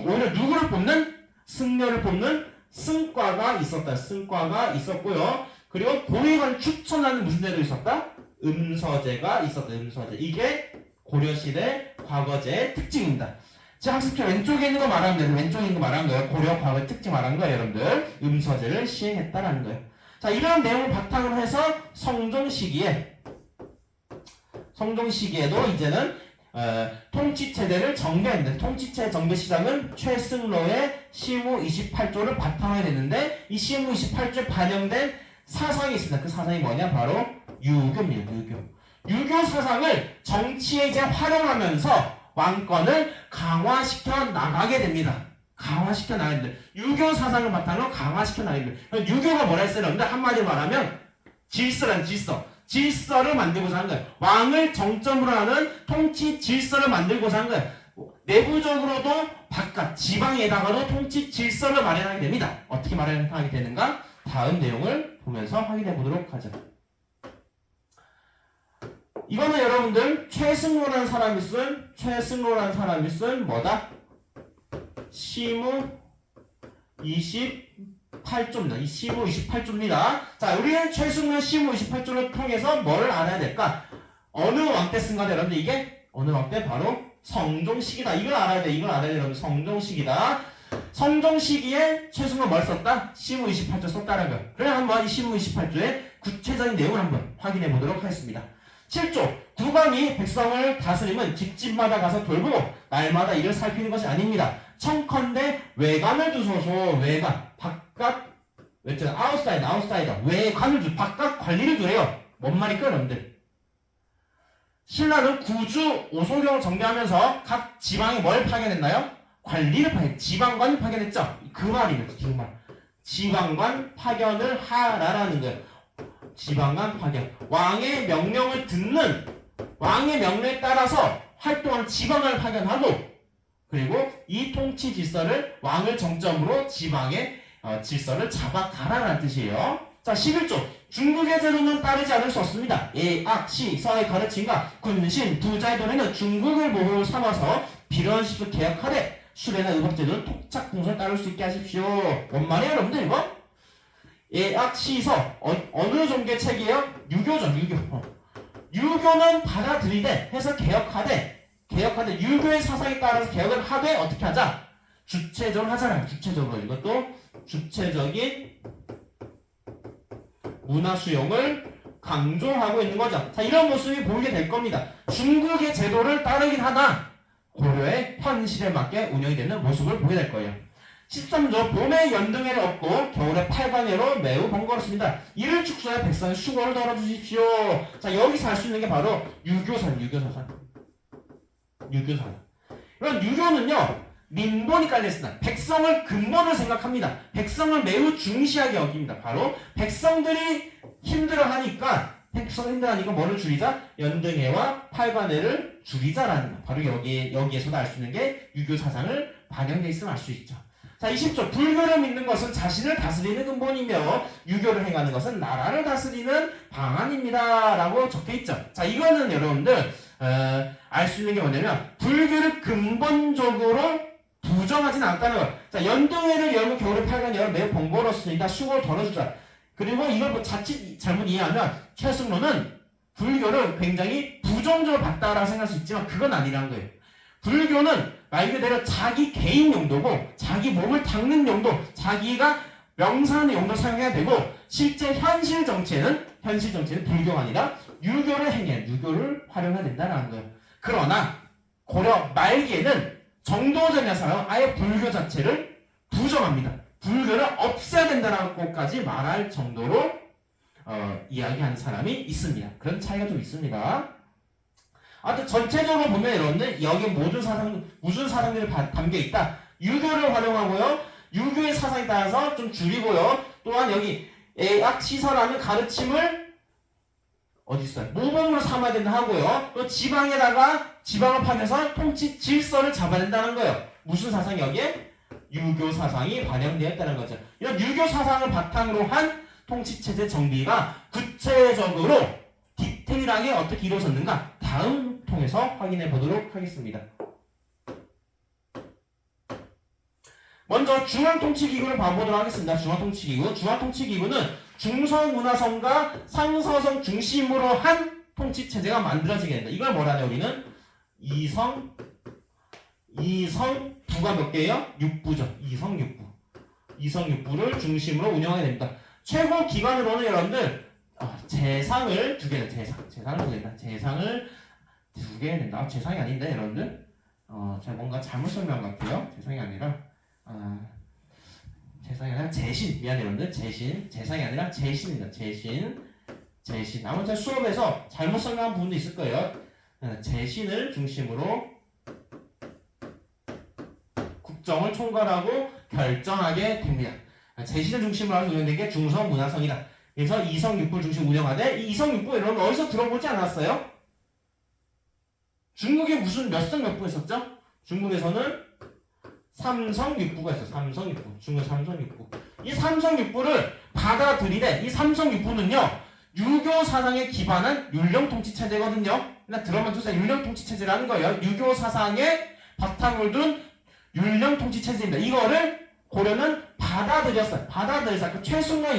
오히려 누구를 뽑는? 승려를 뽑는 승과가 있었다. 승과가 있었고요. 그리고 고위관 추천하는 무슨 제도 있었다? 음서제가 있었다. 음서제. 이게 고려시대 과거제의 특징입니다. 자, 학습지 왼쪽에 있는 거 말하는 거예요. 왼쪽에 있는 거 말하는 거예요. 고려 과거의 특징 말하는 거예요, 여러분들. 음서제를 시행했다라는 거예요. 자, 이런 내용을 바탕으로 해서 성종 시기에도 이제는 통치체제를 정비했는데, 통치체 정비 시작은 최승로의 시무 28조를 바탕하게 됐는데, 이 시무 28조에 반영된 사상이 있습니다. 그 사상이 뭐냐? 바로 유교입니다. 유교 사상을 정치에 이제 활용하면서 왕권을 강화시켜 나가게 됩니다. 유교 사상을 바탕으로 강화시켜 나가게 됩니다. 유교가 뭐라 했어요, 여러분들? 한마디로 말하면 질서란 질서를 만들고자 하는 거예요. 왕을 정점으로 하는 통치 질서를 만들고자 하는 거예요. 내부적으로도 바깥 지방에다가도 통치 질서를 마련하게 됩니다. 어떻게 마련하게 되는가? 다음 내용을 보면서 확인해 보도록 하죠. 이거는 여러분들 최승로라는 사람이 쓴 뭐다? 시무 28조입니다. 이 시무 28조입니다. 자, 우리는 최승로 시무 28조를 통해서 뭘 알아야 될까? 어느 왕 때 쓴 거다, 여러분들? 이게 어느 왕 때? 바로 성종시기다. 이걸 알아야 돼. 이걸 알아야 돼. 여러분. 성종시기다. 성종시기에 최승로 뭘 썼다? 시무 28조 썼다는 거. 그래 한번 이 시무 28조의 구체적인 내용을 한번 확인해 보도록 하겠습니다. 7조 국왕이 백성을 다스림은 집집마다 가서 돌보고 날마다 이를 살피는 것이 아닙니다. 청컨대 외관을 두소서. 외관 바깥 외관 아웃사이더 외관을 두 바깥 관리를 두래요. 뭔 말일까요 여러분들? 신라는 구주 오소경을 정리하면서 각 지방에 뭘 파견했나요? 관리를 지방관 파견했죠. 그 말입니다. 그 말. 지방관 파견을 하라라는 거예요. 지방관 파견. 왕의 명령을 듣는 왕의 명령에 따라서 활동하는 지방관을 파견하고 그리고 이 통치 질서를 왕을 정점으로 지방의 질서를 잡아가라라는 뜻이에요. 자 11조 중국의 제도는 따르지 않을 수 없습니다. 예악 시서의 가르침과 군신 부자의 도래는 중국을 모범을 삼아서 비련한 식으로 개혁하되 수레나 의복제도는 토착풍선을 따를 수 있게 하십시오. 뭔 말이에요 여러분들 이거? 예악 시서 어느 종교의 책이에요? 유교죠. 유교는 받아들이되 해서 개혁하되 유교의 사상에 따라서 개혁을 하되 어떻게 하자? 주체적으로 하잖아요. 주체적으로 이것도 주체적인 문화 수용을 강조하고 있는 거죠. 자 이런 모습이 보이게 될 겁니다. 중국의 제도를 따르긴 하나 고려의 현실에 맞게 운영이 되는 모습을 보게 될 거예요. 13조 봄에 연등해를 얻고 겨울에 팔관해로 매우 번거롭습니다. 이를 축소해 백성의 수고를 덜어주십시오. 자 여기서 할 수 있는 게 바로 유교사상. 이런 유교는요 민본이 깔려있습니다. 백성을 근본을 생각합니다. 백성을 매우 중시하게 여깁니다. 바로 백성들이 힘들어하니까 뭐를 줄이자? 연등해와 팔관해를 줄이자라는 거. 바로 여기에서도 알 수 있는 게 유교 사상을 반영돼 있으면 알 수 있죠. 자 20조 불교를 믿는 것은 자신을 다스리는 근본이며 유교를 행하는 것은 나라를 다스리는 방안입니다 라고 적혀있죠. 자 이거는 여러분들 알 수 있는 게 뭐냐면 불교를 근본적으로 부정하지는 않다는 거. 자 연등해를 열고 겨울에 팔관해를 열면 매우 번거롭습니다. 수고를 덜어주자. 그리고 이걸 뭐 자칫 잘못 이해하면 최승로는 불교를 굉장히 부정적으로 봤다라고 생각할 수 있지만 그건 아니라는 거예요. 불교는 말 그대로 자기 개인 용도고 자기 몸을 닦는 용도, 자기가 명상하는 용도로 사용해야 되고 실제 현실 정치에는 불교가 아니라 유교를 활용해야 된다는 거예요. 그러나 고려 말기에는 정도전이라는 사람은 아예 불교 자체를 부정합니다. 불교를 없애야 된다는 것까지 말할 정도로 이야기하는 사람이 있습니다. 그런 차이가 좀 있습니다. 아무튼 전체적으로 보면 여러분들 여기 무슨 사상들이 담겨 있다. 유교를 활용하고요. 유교의 사상에 따라서 좀 줄이고요. 또한 여기 예악시서라는 가르침을 어디 있어요? 모범으로 삼아야 된다 하고요. 또 지방을 파면서 통치 질서를 잡아야 된다는 거예요. 무슨 사상이 여기에? 유교 사상이 반영되어 있다는 거죠. 이런 유교 사상을 바탕으로 한 통치체제 정비가 구체적으로 디테일하게 어떻게 이루어졌는가 다음 통해서 확인해 보도록 하겠습니다. 먼저 중앙통치기구를 봐보도록 하겠습니다. 중앙통치기구는 중서문화성과 상서성 중심으로 한 통치체제가 만들어지게 된다. 이걸 뭐라냐 우리는 이성부가 몇 개예요? 6부죠. 이성육부를 중심으로 운영하게 됩니다. 최고 기관으로는 여러분들 재상을 두 개, 재상을 두 개 된다. 재상이 아닌데 여러분들, 제가 뭔가 잘못 설명한 것 같아요. 재상이 아니라 재신. 미안해요 여러분들. 재상이 아니라 재신입니다. 재신. 아무튼 수업에서 잘못 설명한 부분도 있을 거예요. 재신을 중심으로 국정을 총괄하고 결정하게 됩니다. 재신을 중심으로 하는 운영된 게 중서문화성이다. 그래서 이성육부를 중심으로 운영하되 이 이성육부 여러분 어디서 들어보지 않았어요? 중국에 무슨 몇 성 몇 부 있었죠? 중국에서는 삼성육부가 있어요. 중국 삼성육부. 이 삼성육부를 받아들이되 이 삼성육부는요 유교 사상에 기반한 율령통치체제거든요. 그냥 들어만 두세요. 율령통치체제라는 거예요. 유교 사상에 바탕을 둔 율령통치체제입니다. 이거를 고려는 받아들였어요. 그 최승로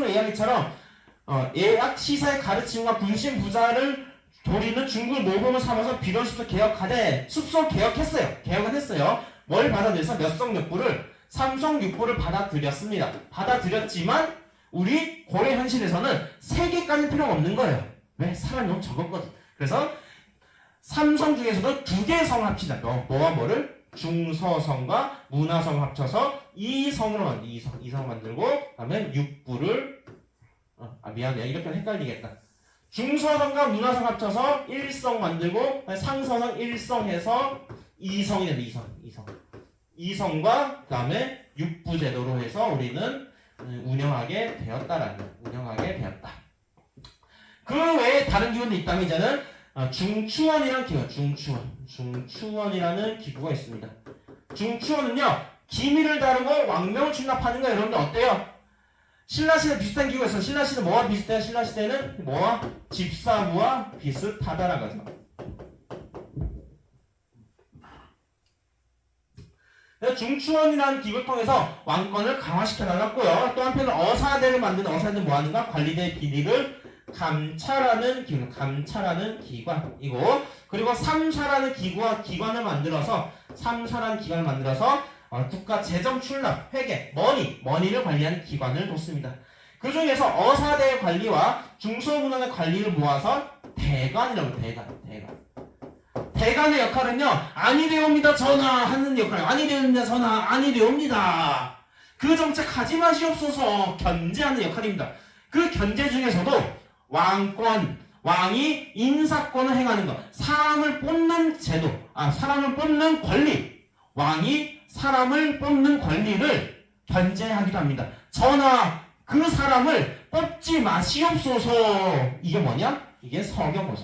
이야기처럼 예약 시사의 가르침과 군신 부자를 도리는 중국을 모범을 삼아서 비련수도 개혁하되 숲속 개혁했어요. 개혁은 했어요. 뭘 받아들여서 몇 성 몇 부를 삼성 육부를 받아들였습니다. 받아들였지만 우리 고려 현실에서는 3개까지는 필요가 없는 거예요. 왜? 사람이 너무 적었거든. 그래서 삼성 중에서도 2개의 성을 합치자. 뭐와 뭐를? 중서성과 문화성 합쳐서 2성으로 만들고 2성 만들고 그다음에 육부를 미안해. 이렇게 헷갈리겠다. 중서성과 문화성 합쳐서 1성 만들고 상서성 1성 해서 2성이 됩니다. 2성과 그 다음에 육부 제도로 해서 우리는 운영하게 되었다라는 거예요. 운영하게 되었다. 그 외에 다른 기구도 있다면 이제는 중추원이라는 기구, 중추원이라는 기구가 있습니다. 중추원은요 기밀을 다루고 왕명을 출납하는 거 여러분들 어때요? 신라시대 비슷한 기구가 있어요. 신라시대 뭐와 비슷해요? 신라시대는 뭐와? 집사부와 비슷하다라는 거죠. 중추원이라는 기구를 통해서 왕권을 강화시켜 나갔고요. 또 한편으로 어사대를 만드는 어사대는 뭐 하는가? 관리대의 비리를 감찰하는 기구, 감찰하는 기관이고, 그리고 삼사라는 기관을 만들어서 국가 재정 출납, 회계, 머니를 관리하는 기관을 뒀습니다. 그 중에서 어사대의 관리와 중소문화의 관리를 모아서 대관이라고 대관의 역할은요, 아니되옵니다 전하 하는 역할이에요. 아니되옵니다 전하, 아니되옵니다. 그 정책 하지 마시옵소서 견제하는 역할입니다. 그 견제 중에서도 왕이 인사권을 행하는 것, 사람을 뽑는 제도, 사람을 뽑는 권리, 왕이 사람을 뽑는 권리를 견제하기도 합니다. 전하, 그 사람을 뽑지 마시옵소서. 이게 뭐냐? 이게 서경권.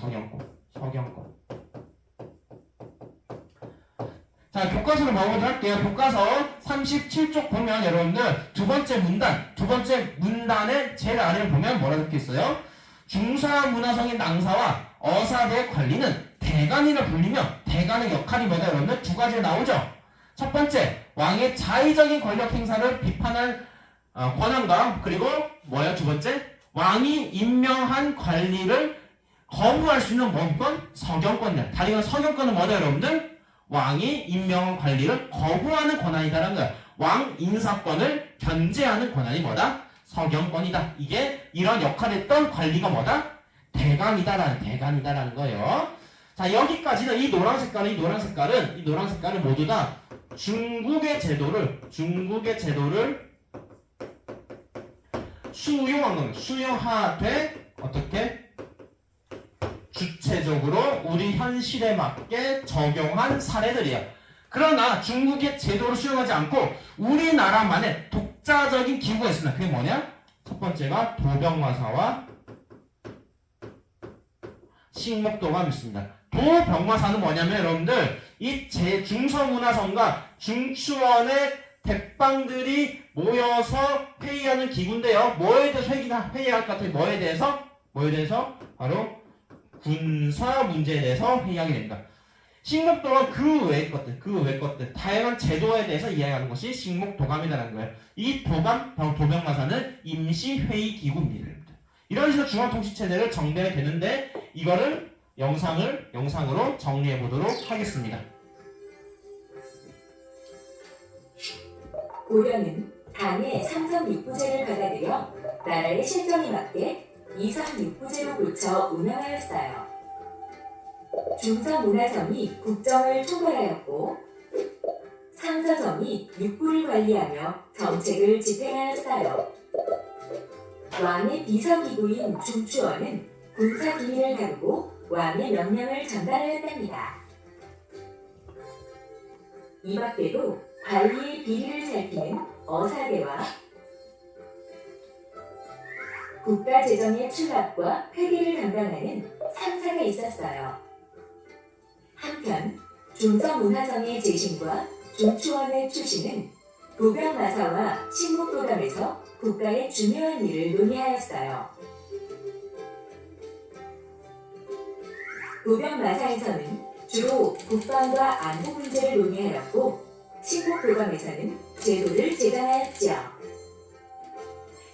자, 교과서를 봐보도록 할게요. 교과서 37쪽 보면 여러분들 두 번째 문단의 제일 아래를 보면 뭐라 적혀 있어요? 중사문화성인 낭사와 어사대의 관리는 대간이라 불리며 대간의 역할이 뭐다 여러분들? 2가지가 나오죠. 첫 번째, 왕의 자의적인 권력 행사를 비판할 권한과 그리고 뭐야? 두 번째, 왕이 임명한 관리를 거부할 수 있는 뭔권? 서경권이야. 다른 건 서경권은 뭐다 여러분들? 왕이 임명한 관리를 거부하는 권한이다라는 거야. 왕 인사권을 견제하는 권한이 뭐다? 서경권이다. 이게 이런 역할을 했던 관리가 뭐다? 대간이다라는 거예요. 자, 여기까지는 이 노란 색깔은 모두 다 중국의 제도를 수용한 겁니다. 수용하되 어떻게? 주체적으로 우리 현실에 맞게 적용한 사례들이에요. 그러나 중국의 제도를 수용하지 않고 우리나라만의 독자적인 기구가 있습니다. 그게 뭐냐? 첫 번째가 도병마사와 식목도감이 있습니다. 도병마사는 뭐냐면 여러분들 이 중서문화성과 중추원의 대빵들이 모여서 회의하는 기구인데요. 뭐에 대해서 회의할 것 같아요? 뭐에 대해서? 바로 군사 문제에 대해서 회의하게 됩니다. 식목도감 그 외의 것들, 다양한 제도에 대해서 이야기하는 것이 식목도감이라는 거예요. 이 도병마사는 임시회의기구입니다. 이런 식으로 중앙통치체제를 정비하게 되는데 이거를 영상으로 정리해 보도록 하겠습니다. 고려는 당의 삼성 육부제를 받아들여 나라의 실정에 맞게 이성 육부제로 고쳐 운영하였어요. 중서문화성이 국정을 총괄하였고 상서성이 육부를 관리하며 정책을 집행하였어요. 왕의 비서기구인 중추원은 군사기밀을 다루고 왕의 명령을 전달하였답니다. 이 밖에도 관리의 비리를 살피는 어사대와 국가재정의 출납과 회계를 담당하는 상사가 있었어요. 한편 중서문화성의 재신과 중추원의 출신은 도병마사와 식목도감에서 국가의 중요한 일을 논의하였어요. 도병마사에서는 주로 국방과 안보 문제를 논의하였고 식목도감에서는 제도를 제정하였죠.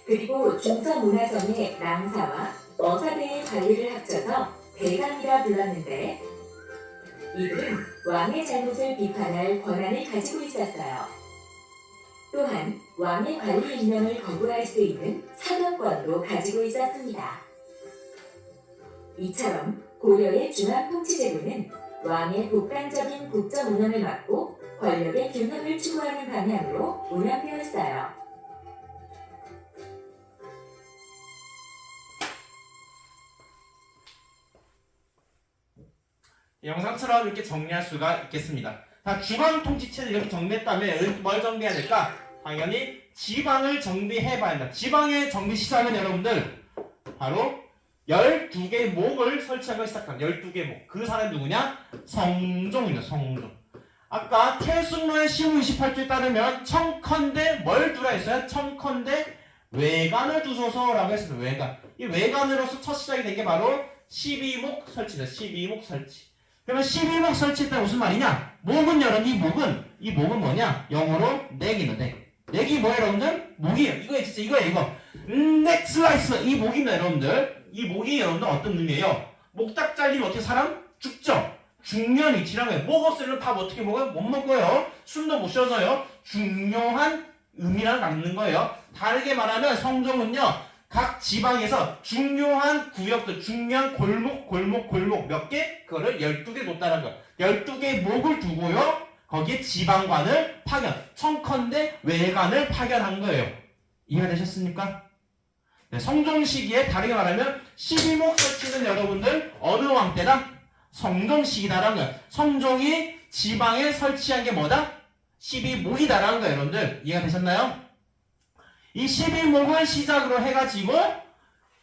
그리고 중서문화성의 랑사와 어사대의 관리를 합쳐서 대강이라 불렀는데 이들은 왕의 잘못을 비판할 권한을 가지고 있었어요. 또한 왕의 관리 임명을 거부할 수 있는 사면권도 가지고 있었습니다. 이처럼 고려의 중앙통치제도는 왕의 독단적인 국정 운영을 막고 권력의 균형을 추구하는 방향으로 운영되었어요. 영상처럼 이렇게 정리할 수가 있겠습니다. 자, 중앙통치체를 이렇게 정리했다면 뭘 정비해야 될까? 당연히 지방을 정비해봐야 한다. 지방의 정비 시작은 여러분들 바로 12개의 목을 설치하고 시작합니다. 12개의 목. 그 사람이 누구냐? 성종입니다. 성종. 아까 태순로의 시무 28조에 따르면 청컨대 뭘 두라 했어요? 청컨대 외관을 두소서라고 했습니다. 외관. 이 외관으로서 첫 시작이 된 게 바로 12목 설치입니다. 12목 설치. 그러면 12목 설치했다 무슨 말이냐? 목은 여러분 이 목은 뭐냐? 영어로 넥이는 넥. 넥이 뭐예요 여러분들? 목이에요. 이거예요 진짜 이거예요 이거. 넥 슬라이스 이 목입니다 여러분들. 이 목이 여러분들 어떤 의미예요? 목 딱 잘리면 어떻게 사람? 죽죠. 중요한 위치라는 거예요. 목 없으면 밥 어떻게 먹어요? 못 먹어요. 숨도 못 쉬어서요. 중요한 의미를 갖는 거예요. 다르게 말하면 성종은요. 각 지방에서 중요한 구역들, 중요한 골목 몇 개? 그거를 12개 뒀다는 거예요. 12개의 목을 두고요. 거기에 지방관을 파견, 청컨대 외관을 파견한 거예요. 이해가 되셨습니까? 네, 성종 시기에 다르게 말하면 12목 설치는 여러분들 어느 왕 때다? 성종 시기다라는 거예요. 성종이 지방에 설치한 게 뭐다? 12목이다라는 거예요. 여러분들 이해가 되셨나요? 이 12목을 시작으로 해가지고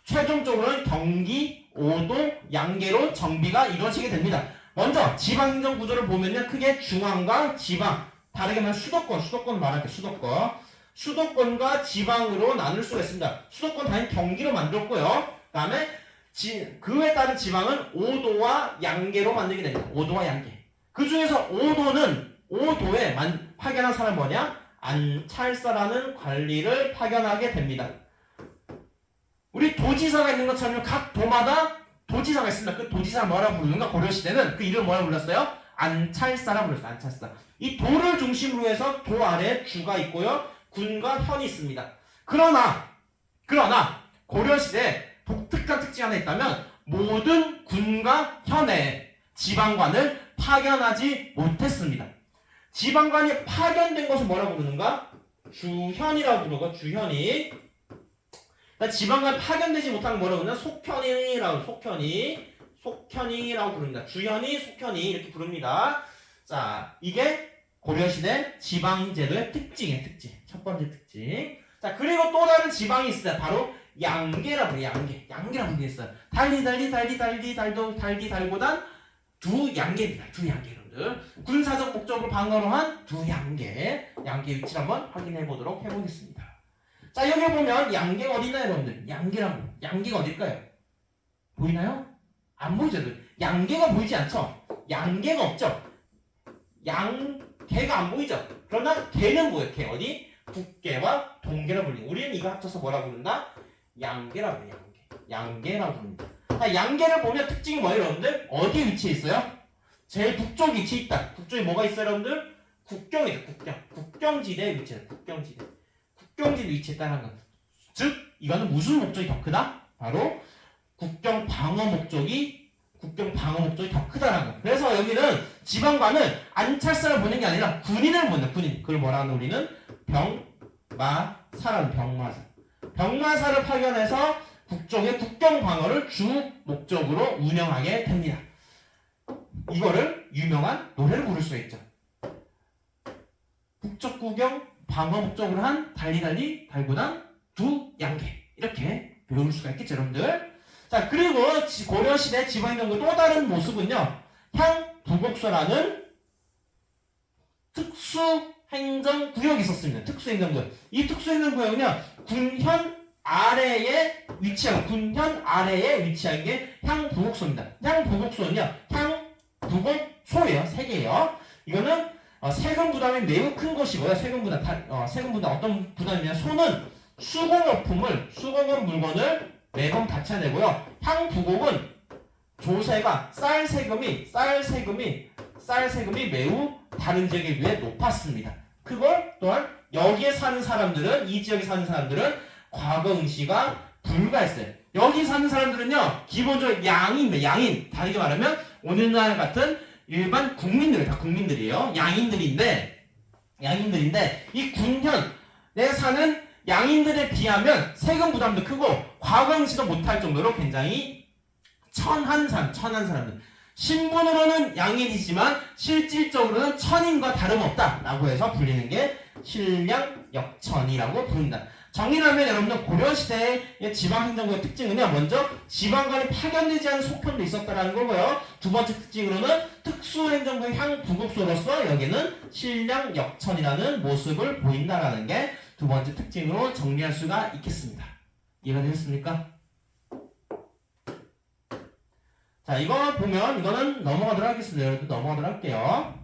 최종적으로는 경기, 오도, 양계로 정비가 이루어지게 됩니다. 먼저 지방행정 구조를 보면요. 크게 중앙과 지방, 다르게 말하면 수도권을 말할게요. 수도권과 지방으로 나눌 수가 있습니다. 수도권 당연히 경기로 만들었고요. 그 다음에 그에 따른 지방은 오도와 양계로 만들게 됩니다. 오도와 양계. 그 중에서 오도에 파견한 사람이 뭐냐? 안찰사라는 관리를 파견하게 됩니다. 우리 도지사가 있는 것처럼 각 도마다 도지사가 있습니다. 그 도지사 뭐라고 부르는가? 고려시대는 그 이름을 뭐라고 불렀어요? 안찰사라고 불렀어요. 안찰사. 이 도를 중심으로 해서 도 아래 주가 있고요. 군과 현이 있습니다. 그러나 고려시대 독특한 특징이 하나 있다면 모든 군과 현에 지방관을 파견하지 못했습니다. 지방관이 파견된 것을 뭐라고 부르는가? 주현이라고 부르고 주현이. 지방관 파견되지 못한 뭐라고 부르냐? 속현이라고 부릅니다. 주현이, 속현이 이렇게 부릅니다. 자, 이게 고려시대 지방제도의 특징이에요. 특징. 첫 번째 특징. 자, 그리고 또 다른 지방이 있어요. 바로 양계라고 해요. 양계라고 게 있어요. 달보단 두 양계입니다. 두 양계. 군사적 목적으로 방어로 한 두 양계 위치를 한번 확인해 보도록 해보겠습니다. 자, 여기 보면 양계가 어디 있나요 여러분들? 양계가 어딜까요? 보이나요? 안 보이죠? 양계가 보이지 않죠? 양계가 없죠? 양계가 안 보이죠? 그러나 계는 보여요. 계 어디? 북계와 동계를 불리는. 우리는 이거 합쳐서 뭐라고 부른다? 양계라고 해요. 양계라고 부릅니다. 자, 양계를 보면 특징이 뭐예요 여러분들? 어디에 위치해 있어요? 제일 북쪽 위치에 있다. 북쪽에 뭐가 있어요 여러분들? 국경이죠. 국경지대에 위치해. 국경지대 위치에 있다는 것. 즉 이거는 무슨 목적이 더 크다? 바로 국경 방어 목적이 더 크다라는 것. 그래서 여기는 지방관은 안찰사를 보는 게 아니라 군인을 보는 군인. 그걸 뭐라 하는 우리는 병마사를 파견해서 북쪽의 국경 방어를 주 목적으로 운영하게 됩니다. 이거를 유명한 노래를 부를 수가 있죠. 북쪽 구경 방어 목적으로 한 달리달보단 두 양계 이렇게 배울 수가 있겠죠 여러분들. 자, 그리고 고려시대 지방행정구 또 다른 모습은요. 향부곡소라는 특수행정구역이 있었습니다. 특수행정구역. 이 특수행정구역은요. 군현 아래에 위치한 게 향부곡소입니다. 향부곡소는요. 향부곡소예요. 세 개예요. 이거는 세금 부담이 매우 큰 것이고요. 세금 부담 어떤 부담이냐? 소는 수공업 물건을 매번 받쳐내고요. 향부곡은 조세가 쌀 세금이 매우 다른 지역에 비해 높았습니다. 그걸 또한 여기에 사는 사람들은 이 지역에 사는 사람들은 과거 응시가 불가했어요. 여기 사는 사람들은요 기본적으로 양인 다르게 말하면 오늘날 같은 일반 국민들 다 국민들이에요. 양인들인데 이 군현에 사는 양인들에 비하면 세금 부담도 크고 과거 응시도 못할 정도로 굉장히 천한 사람들. 신분으로는 양인이지만 실질적으로는 천인과 다름없다라고 해서 불리는 게 신량역천이라고 부른다. 정리하면 여러분들 고려시대의 지방행정구의 특징은요. 먼저 지방간이 파견되지 않은 속편도 있었다는 거고요. 두 번째 특징으로는 특수행정구의 향부국소로서 여기는 신량역천이라는 모습을 보인다라는 게 두 번째 특징으로 정리할 수가 있겠습니다. 이해가 되셨습니까? 자, 이거 보면 이거는 넘어가도록 하겠습니다. 여러분 넘어가도록 할게요.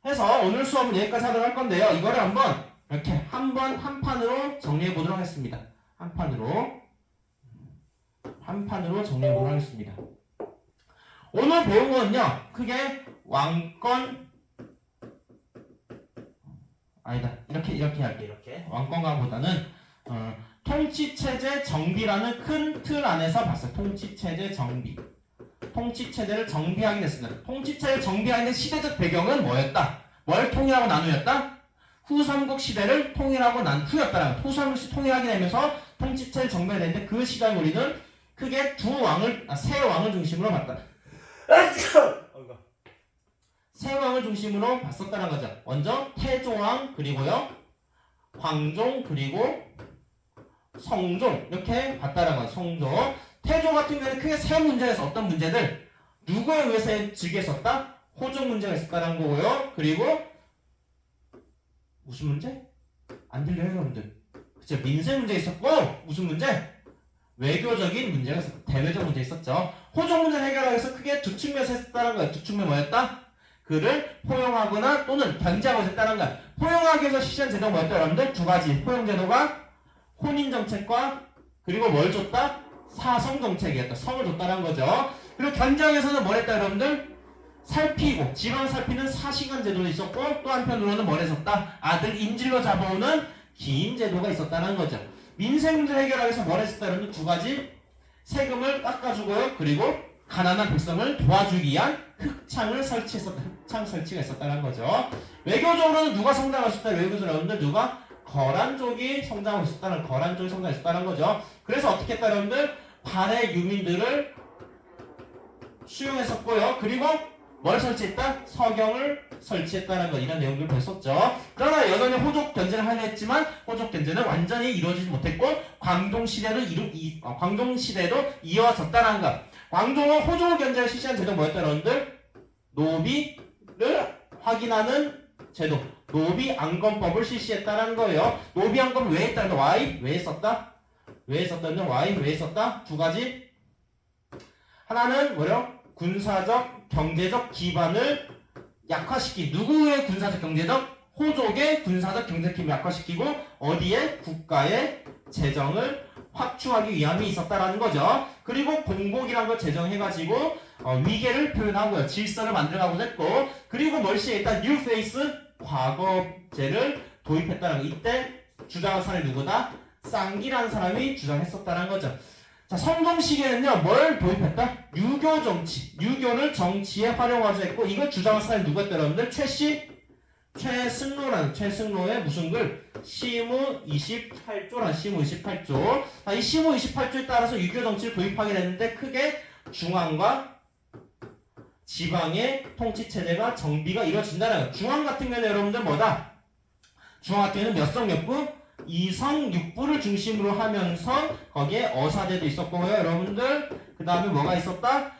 해서 오늘 수업은 여기까지 하도록 할 건데요. 이거를 한번 이렇게 한 판으로 정리해 보도록 하겠습니다. 한 판으로 정리해 보도록 하겠습니다. 오늘 배운 거는요. 크게 왕권 아니다. 이렇게 할게요. 이렇게 왕권가보다는 통치체제 정비라는 큰 틀 안에서 봤어요. 통치체제 정비. 통치체제를 정비하게 됐습니다. 통치체제를 정비하는 시대적 배경은 뭐였다? 뭘 통일하고 나누었다? 후삼국 시대를 통일하고 난 후였다라는 후삼국 시대 통일하게 되면서 통치체제를 정비해야 되는데 그 시대를 우리는 크게 세 왕을 중심으로 봤다. 세 왕을 중심으로 봤었다는 거죠. 먼저 태조왕 그리고요 광종 그리고 성종 이렇게 봤다는 거죠. 성종. 태조 같은 경우에는 크게 세 문제가 있어. 어떤 문제들? 누구에 의해서 즉위했었다? 호족 문제가 있었다는 거고요. 그리고 무슨 문제? 안 들려요 여러분들. 그쵸? 민생 문제 있었고 무슨 문제? 외교적인 문제가 있었고 대외적 문제 있었죠. 호족 문제 해결하기 위해서 크게 두 측면에서 했었다는 거예요. 두 측면 뭐였다? 그를 포용하거나 또는 견제하고 있었다는 거예요. 포용하기 위해서 실시한 제도가 뭐였다 여러분들? 두 가지. 포용제도가 혼인정책과 그리고 뭘 줬다? 사성정책이었다. 성을 줬다는 거죠. 그리고 견제하기에서는 뭘 했다 여러분들? 살피고 지방 살피는 사시간 제도도 있었고 또 한편으로는 뭘 했었다? 아들 임질로 잡아오는 기임제도가 있었다는 거죠. 민생 문제 해결하기 위해서 뭘 했었다 여러분들? 두 가지. 세금을 깎아주고요. 그리고 가난한 백성을 도와주기 위한 흑창을 설치했었다. 흑창 설치가 있었다는 거죠. 외교적으로는 누가 성장할 수 있다? 외교적으로 여러분들 누가? 거란족이 성장하고 있었다는 거란족이 성장하고 있었다는 거죠. 그래서 어떻게 했다 여러분들? 발해 유민들을 수용했었고요. 그리고 뭘 설치했다? 서경을 설치했다는 것 이런 내용들을 배웠었죠. 그러나 여전히 호족 견제를 하려 했지만 호족 견제는 완전히 이루어지지 못했고 광동시대도 이어졌다는 것. 광종은 호족을 견제를 실시한 제도가 뭐였다 여러분들? 노비를 확인하는 제도. 노비안검법을 실시했다는 거예요. 노비안검 왜 했다는 거? 왜 했었다? 왜 했었다? 두 가지. 하나는 뭐요? 군사적, 경제적 기반을 누구의 군사적, 경제적? 호족의 군사적, 경제적 기반을 약화시키고 어디에? 국가의 재정을 확충하기 위함이 있었다라는 거죠. 그리고 공복이라는 걸 제정해가지고 위계를 표현하고요. 질서를 만들어가고자 했고 그리고 뭘 시했다? 뉴페이스 과거제를 도입했다는 거. 이때 주장한 사람이 누구다? 쌍기라는 사람이 주장했었다는 거죠. 자, 성종 시기에는요, 뭘 도입했다? 유교 정치. 유교를 정치에 활용하자 했고, 이걸 주장한 사람이 누구였다, 여러분들? 최승로의 무슨 글? 시무 28조란 시무 28조. 이 시무 28조에 따라서 유교 정치를 도입하게 됐는데, 크게 중앙과 지방의 통치체제가 정비가 이루어진다는 거예요. 중앙 같은 경우는 여러분들 뭐다? 중앙 같은 경우는 몇 성 몇 부? 2성 6부를 중심으로 하면서 거기에 어사제도 있었고요. 여러분들 그 다음에 뭐가 있었다?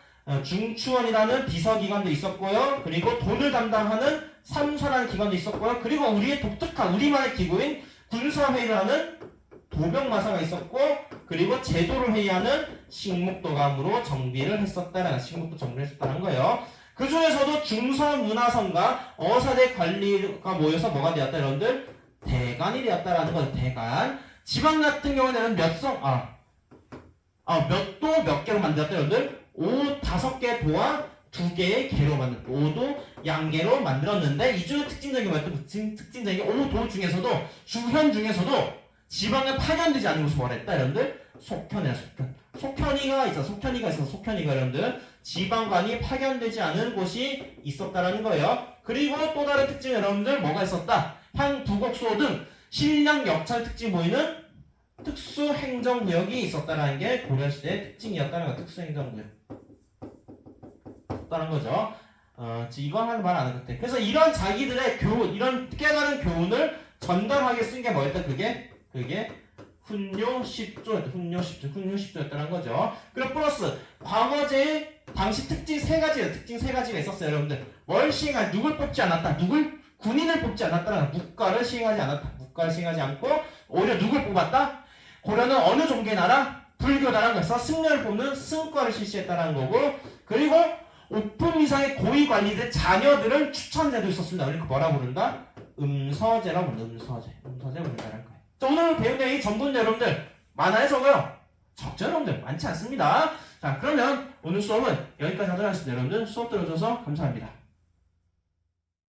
중추원이라는 비서기관도 있었고요. 그리고 돈을 담당하는 삼서라는 기관도 있었고요. 그리고 우리의 독특한 우리만의 기구인 군사회의라는 도병마사가 있었고 그리고 제도를 회의하는 식목도감으로 정비를 했었다는 거예요. 그 중에서도 중서문화성과 어사대 관리가 모여서 뭐가 되었다 여러분들? 대간이 되었다라는 거죠. 대간. 지방 같은 경우에는 몇 도 몇 개로 만들었다 여러분들? 오 5개 도와 2개의 개로 만들었다. 5도 양개로 만들었는데 이 중에 특징적인 게 특징적인 게 5도 중에서도 주현 중에서도 지방에 파견되지 않는 곳을 뭐랬다 여러분들? 속현이야 속현. 속현이가 있어 여러분들 지방관이 파견되지 않은 곳이 있었다라는 거예요. 그리고 또 다른 특징 여러분들 뭐가 있었다? 향부곡소 등 신량 역찰 특징 보이는 특수행정구역이 있었다는 게 고려시대의 특징이었다는 거. 특수행정구역 다는 거죠. 이거 하는 말 안 할 것 같아. 그래서 이런 자기들의 이런 깨달은 교훈을 전달하게 쓴 게 뭐였다? 그게 훈요 10조였다는 거죠. 그리고 플러스 과거제의 당시 특징 세 가지가 있었어요, 여러분들. 뭘 시행한 누굴 뽑지 않았다. 군인을 뽑지 않았다는 국가를 시행하지 않았다. 국가를 시행하지 않고 오히려 누굴 뽑았다? 고려는 어느 종교의 나라? 불교다라는 거였어. 승려를 뽑는 승과를 실시했다는 거고, 그리고 5품 이상의 고위 관리들 자녀들을 추천제도 있었습니다. 그러니까 뭐라 부른다? 음서제라고 부른다. 음서제 부른다는 거예요. 자, 오늘 배운 내용이 전부 여러분들 많아요, 적어요? 적죠, 여러분들? 많지 않습니다. 자, 그러면 오늘 수업은 여기까지 하도록 하겠습니다. 여러분들 수업 들어줘서 감사합니다.